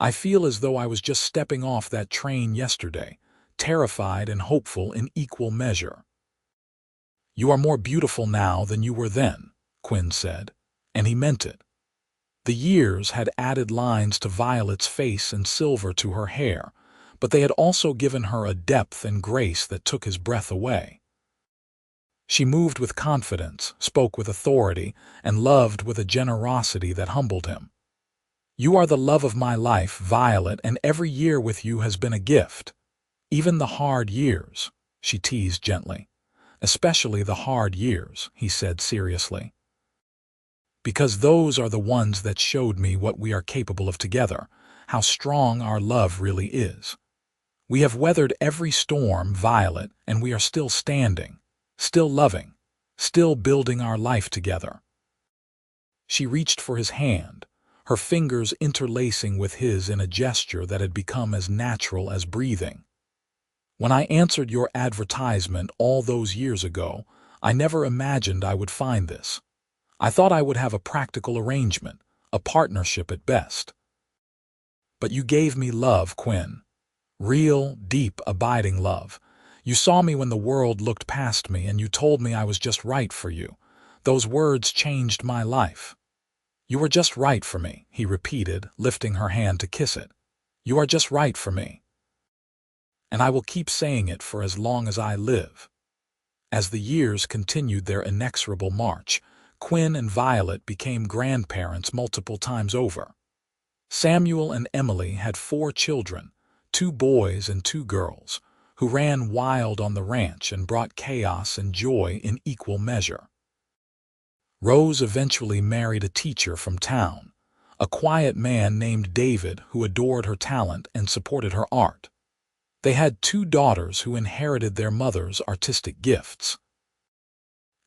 I feel as though I was just stepping off that train yesterday, terrified and hopeful in equal measure." "You are more beautiful now than you were then," Quinn said, and he meant it. The years had added lines to Violet's face and silver to her hair, but they had also given her a depth and grace that took his breath away. She moved with confidence, spoke with authority, and loved with a generosity that humbled him. "You are the love of my life, Violet, and every year with you has been a gift. Even the hard years," she teased gently. "Especially the hard years," he said seriously. "Because those are the ones that showed me what we are capable of together, how strong our love really is. We have weathered every storm, Violet, and we are still standing, still loving, still building our life together." She reached for his hand, her fingers interlacing with his in a gesture that had become as natural as breathing. "When I answered your advertisement all those years ago, I never imagined I would find this. I thought I would have a practical arrangement, a partnership at best. But you gave me love, Quinn. Real, deep, abiding love. You saw me when the world looked past me, and you told me I was just right for you. Those words changed my life. You were just right for me, he repeated, lifting her hand to kiss it. You are just right for me. And I will keep saying it for as long as I live. As the years continued their inexorable march, Quinn and Violet became grandparents multiple times over. Samuel and Emily had 4 children, 2 boys and 2 girls, who ran wild on the ranch and brought chaos and joy in equal measure. Rose eventually married a teacher from town, a quiet man named David who adored her talent and supported her art. They had 2 daughters who inherited their mother's artistic gifts.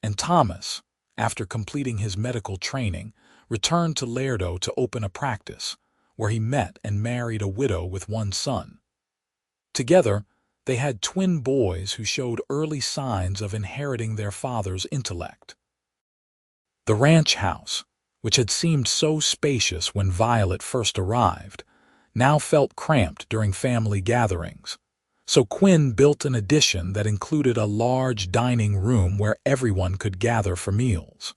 And Thomas, after completing his medical training, returned to Laredo to open a practice, where he met and married a widow with 1 son. Together, they had twin boys who showed early signs of inheriting their father's intellect. The ranch house, which had seemed so spacious when Violet first arrived, now felt cramped during family gatherings. So Quinn built an addition that included a large dining room where everyone could gather for meals.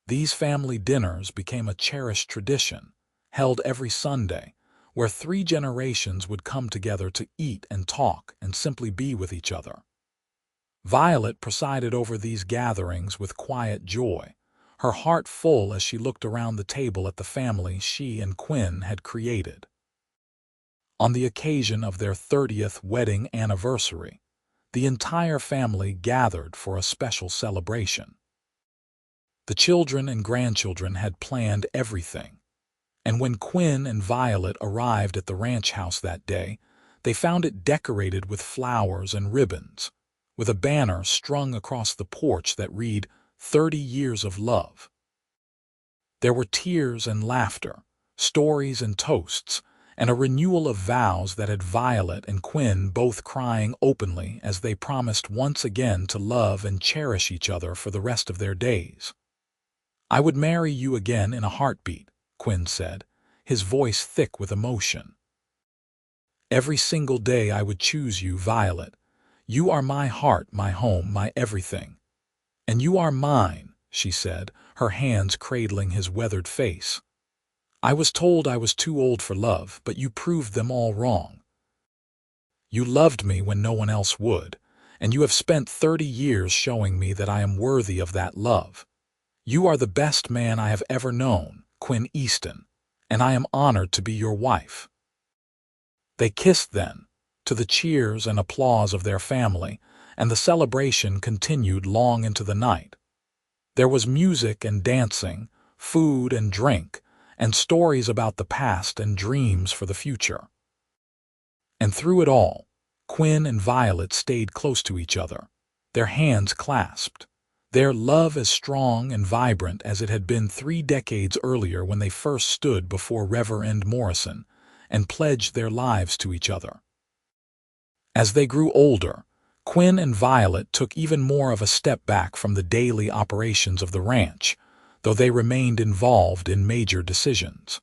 These family dinners became a cherished tradition, held every Sunday, where 3 generations would come together to eat and talk and simply be with each other. Violet presided over these gatherings with quiet joy, her heart full as she looked around the table at the family she and Quinn had created. On the occasion of their 30th wedding anniversary, the entire family gathered for a special celebration. The children and grandchildren had planned everything, and when Quinn and Violet arrived at the ranch house that day, they found it decorated with flowers and ribbons, with a banner strung across the porch that read, "30 Years of Love." There were tears and laughter, stories and toasts, and a renewal of vows that had Violet and Quinn both crying openly as they promised once again to love and cherish each other for the rest of their days. "I would marry you again in a heartbeat," Quinn said, his voice thick with emotion. "Every single day I would choose you, Violet. You are my heart, my home, my everything. And you are mine," she said, her hands cradling his weathered face. "I was told I was too old for love, but you proved them all wrong. You loved me when no one else would, and you have spent 30 years showing me that I am worthy of that love. You are the best man I have ever known, Quinton Easton, and I am honored to be your wife." They kissed then, to the cheers and applause of their family, and the celebration continued long into the night. There was music and dancing, food and drink, and stories about the past and dreams for the future. And through it all, Quinn and Violet stayed close to each other, their hands clasped, their love as strong and vibrant as it had been 3 decades earlier when they first stood before Reverend Morrison and pledged their lives to each other. As they grew older, Quinn and Violet took even more of a step back from the daily operations of the ranch, though they remained involved in major decisions.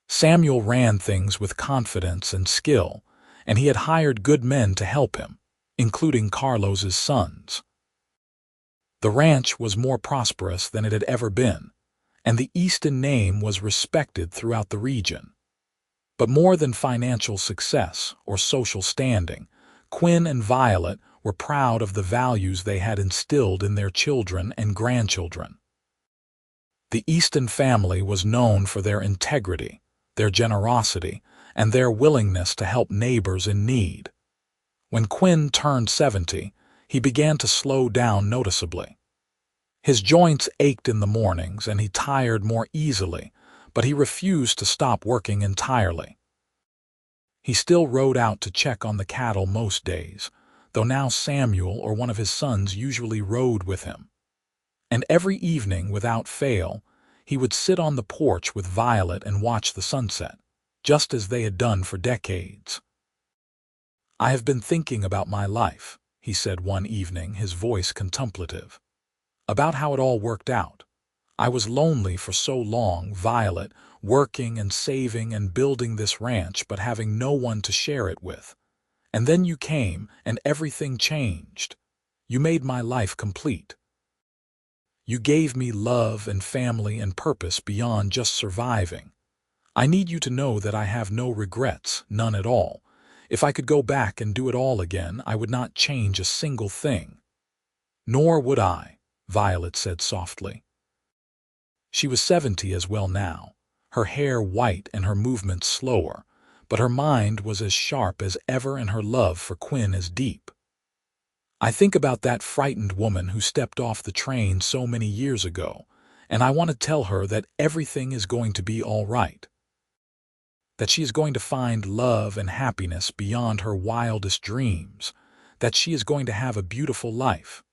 Samuel ran things with confidence and skill, and he had hired good men to help him, including Carlos's sons. The ranch was more prosperous than it had ever been, and the Easton name was respected throughout the region. But more than financial success or social standing, Quinn and Violet were proud of the values they had instilled in their children and grandchildren. The Easton family was known for their integrity, their generosity, and their willingness to help neighbors in need. When Quinn turned 70, he began to slow down noticeably. His joints ached in the mornings and he tired more easily, but he refused to stop working entirely. He still rode out to check on the cattle most days, though now Samuel or one of his sons usually rode with him. And every evening, without fail, he would sit on the porch with Violet and watch the sunset, just as they had done for decades. "I have been thinking about my life," he said one evening, his voice contemplative. "About how it all worked out. I was lonely for so long, Violet, working and saving and building this ranch but having no one to share it with. And then you came and everything changed. You made my life complete. You gave me love and family and purpose beyond just surviving. I need you to know that I have no regrets, none at all. If I could go back and do it all again, I would not change a single thing. Nor would I, Violet said softly. She was 70 as well now, her hair white and her movements slower, but her mind was as sharp as ever and her love for Quinn as deep. I think about that frightened woman who stepped off the train so many years ago, and I want to tell her that everything is going to be all right. That she is going to find love and happiness beyond her wildest dreams, that she is going to have a beautiful life.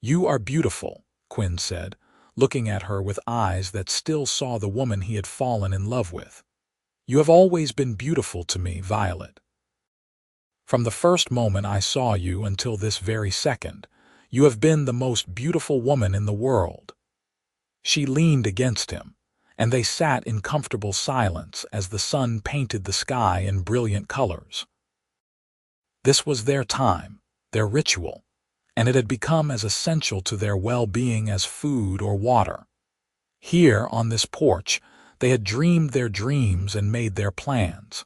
You are beautiful, Quinn said, looking at her with eyes that still saw the woman he had fallen in love with. You have always been beautiful to me, Violet. From the first moment I saw you until this very second, you have been the most beautiful woman in the world. She leaned against him, and they sat in comfortable silence as the sun painted the sky in brilliant colors. This was their time, their ritual, and it had become as essential to their well-being as food or water. Here, on this porch, they had dreamed their dreams and made their plans.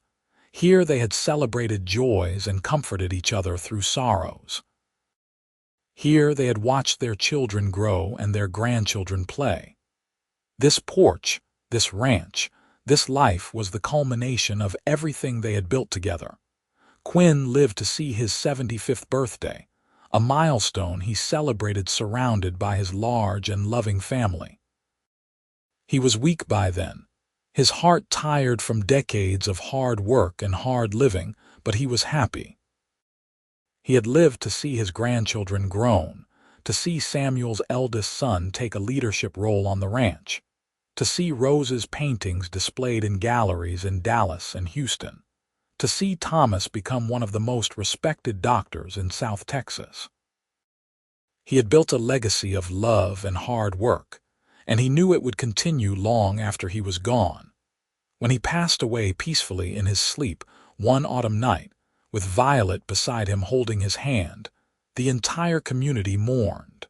Here they had celebrated joys and comforted each other through sorrows. Here they had watched their children grow and their grandchildren play. This porch, this ranch, this life was the culmination of everything they had built together. Quinn lived to see his 75th birthday, a milestone he celebrated surrounded by his large and loving family. He was weak by then, his heart tired from decades of hard work and hard living, but he was happy. He had lived to see his grandchildren grown, to see Samuel's eldest son take a leadership role on the ranch, to see Rose's paintings displayed in galleries in Dallas and Houston, to see Thomas become one of the most respected doctors in South Texas. He had built a legacy of love and hard work, and he knew it would continue long after he was gone. When he passed away peacefully in his sleep one autumn night, with Violet beside him holding his hand, the entire community mourned.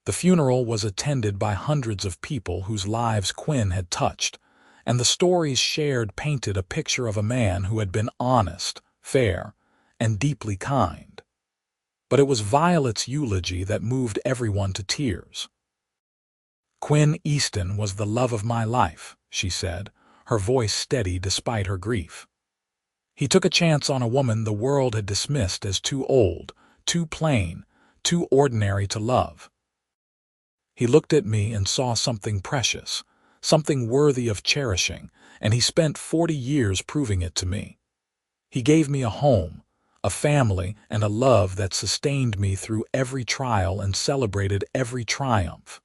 The funeral was attended by hundreds of people whose lives Quinn had touched, and the stories shared painted a picture of a man who had been honest, fair, and deeply kind. But it was Violet's eulogy that moved everyone to tears. Quinton Easton was the love of my life, she said, her voice steady despite her grief. He took a chance on a woman the world had dismissed as too old, too plain, too ordinary to love. He looked at me and saw something precious, something worthy of cherishing, and he spent 40 years proving it to me. He gave me a home, a family, and a love that sustained me through every trial and celebrated every triumph.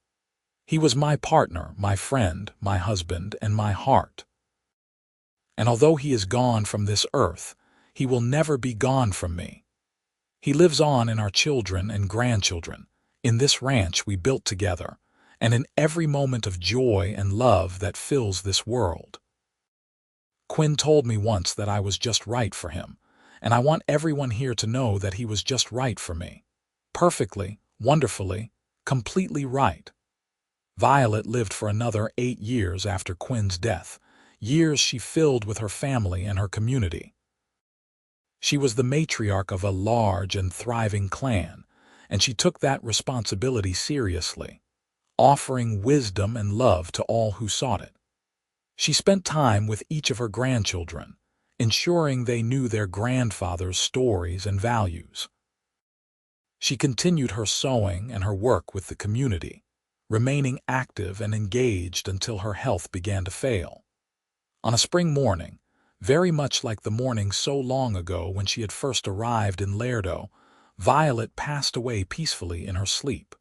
He was my partner, my friend, my husband, and my heart. And although he is gone from this earth, he will never be gone from me. He lives on in our children and grandchildren, in this ranch we built together, and in every moment of joy and love that fills this world. Quinn told me once that I was just right for him, and I want everyone here to know that he was just right for me. Perfectly, wonderfully, completely right. Violet lived for another 8 years after Quinn's death, years she filled with her family and her community. She was the matriarch of a large and thriving clan, and she took that responsibility seriously, offering wisdom and love to all who sought it. She spent time with each of her grandchildren, ensuring they knew their grandfather's stories and values. She continued her sewing and her work with the community, remaining active and engaged until her health began to fail. On a spring morning, very much like the morning so long ago when she had first arrived in Laredo, Violet passed away peacefully in her sleep.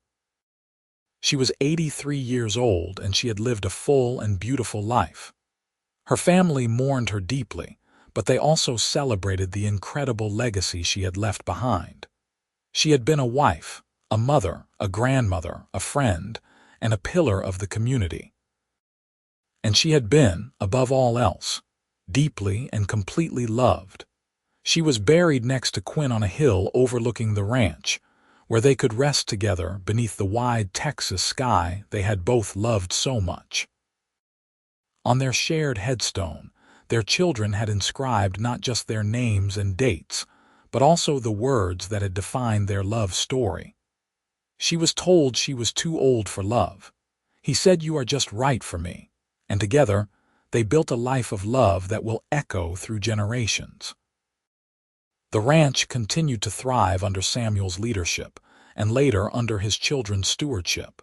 She was 83 years old and she had lived a full and beautiful life. Her family mourned her deeply, but they also celebrated the incredible legacy she had left behind. She had been a wife, a mother, a grandmother, a friend, and a pillar of the community. And she had been, above all else, deeply and completely loved. She was buried next to Quinn on a hill overlooking the ranch, where they could rest together beneath the wide Texas sky they had both loved so much. On their shared headstone, their children had inscribed not just their names and dates, but also the words that had defined their love story. She was told she was too old for love. He said, "You are just right for me." And together, they built a life of love that will echo through generations. The ranch continued to thrive under Samuel's leadership, and later under his children's stewardship.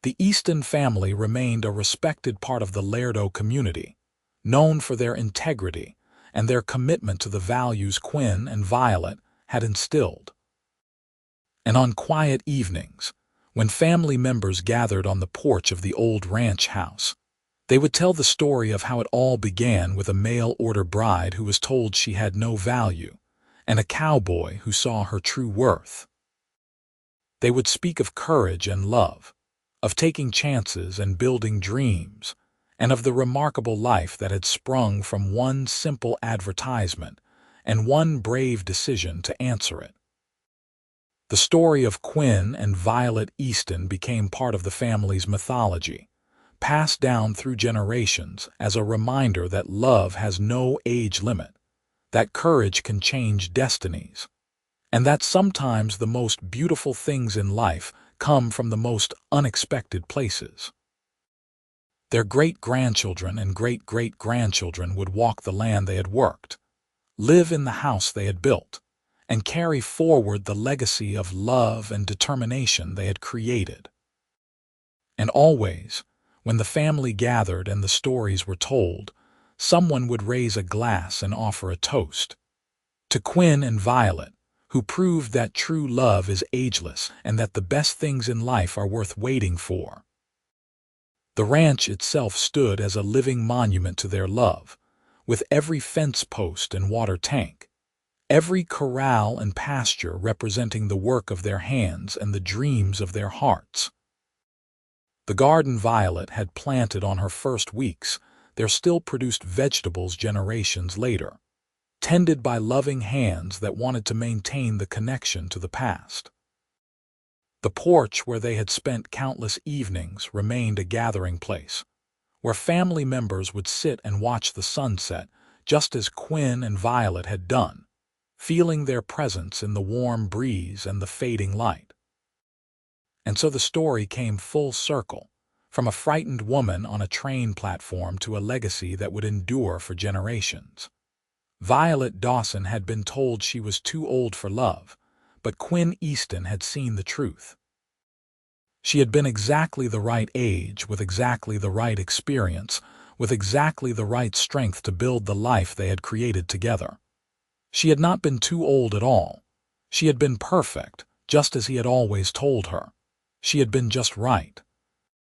The Easton family remained a respected part of the Laredo community, known for their integrity and their commitment to the values Quinn and Violet had instilled. And on quiet evenings, when family members gathered on the porch of the old ranch house, they would tell the story of how it all began with a mail-order bride who was told she had no value, and a cowboy who saw her true worth. They would speak of courage and love, of taking chances and building dreams, and of the remarkable life that had sprung from one simple advertisement and one brave decision to answer it. The story of Quinn and Violet Easton became part of the family's mythology, passed down through generations as a reminder that love has no age limit, that courage can change destinies, and that sometimes the most beautiful things in life come from the most unexpected places. Their great-grandchildren and great-great-grandchildren would walk the land they had worked, live in the house they had built, and carry forward the legacy of love and determination they had created. And always, when the family gathered and the stories were told, someone would raise a glass and offer a toast. To Quinn and Violet, who proved that true love is ageless and that the best things in life are worth waiting for. The ranch itself stood as a living monument to their love, with every fence post and water tank, every corral and pasture representing the work of their hands and the dreams of their hearts. The garden Violet had planted on her first weeks, there still produced vegetables generations later, tended by loving hands that wanted to maintain the connection to the past. The porch where they had spent countless evenings remained a gathering place, where family members would sit and watch the sunset just as Quinn and Violet had done, feeling their presence in the warm breeze and the fading light. And so the story came full circle, from a frightened woman on a train platform to a legacy that would endure for generations. Violet Dawson had been told she was too old for love, but Quinn Easton had seen the truth. She had been exactly the right age, with exactly the right experience, with exactly the right strength to build the life they had created together. She had not been too old at all. She had been perfect, just as he had always told her. She had been just right.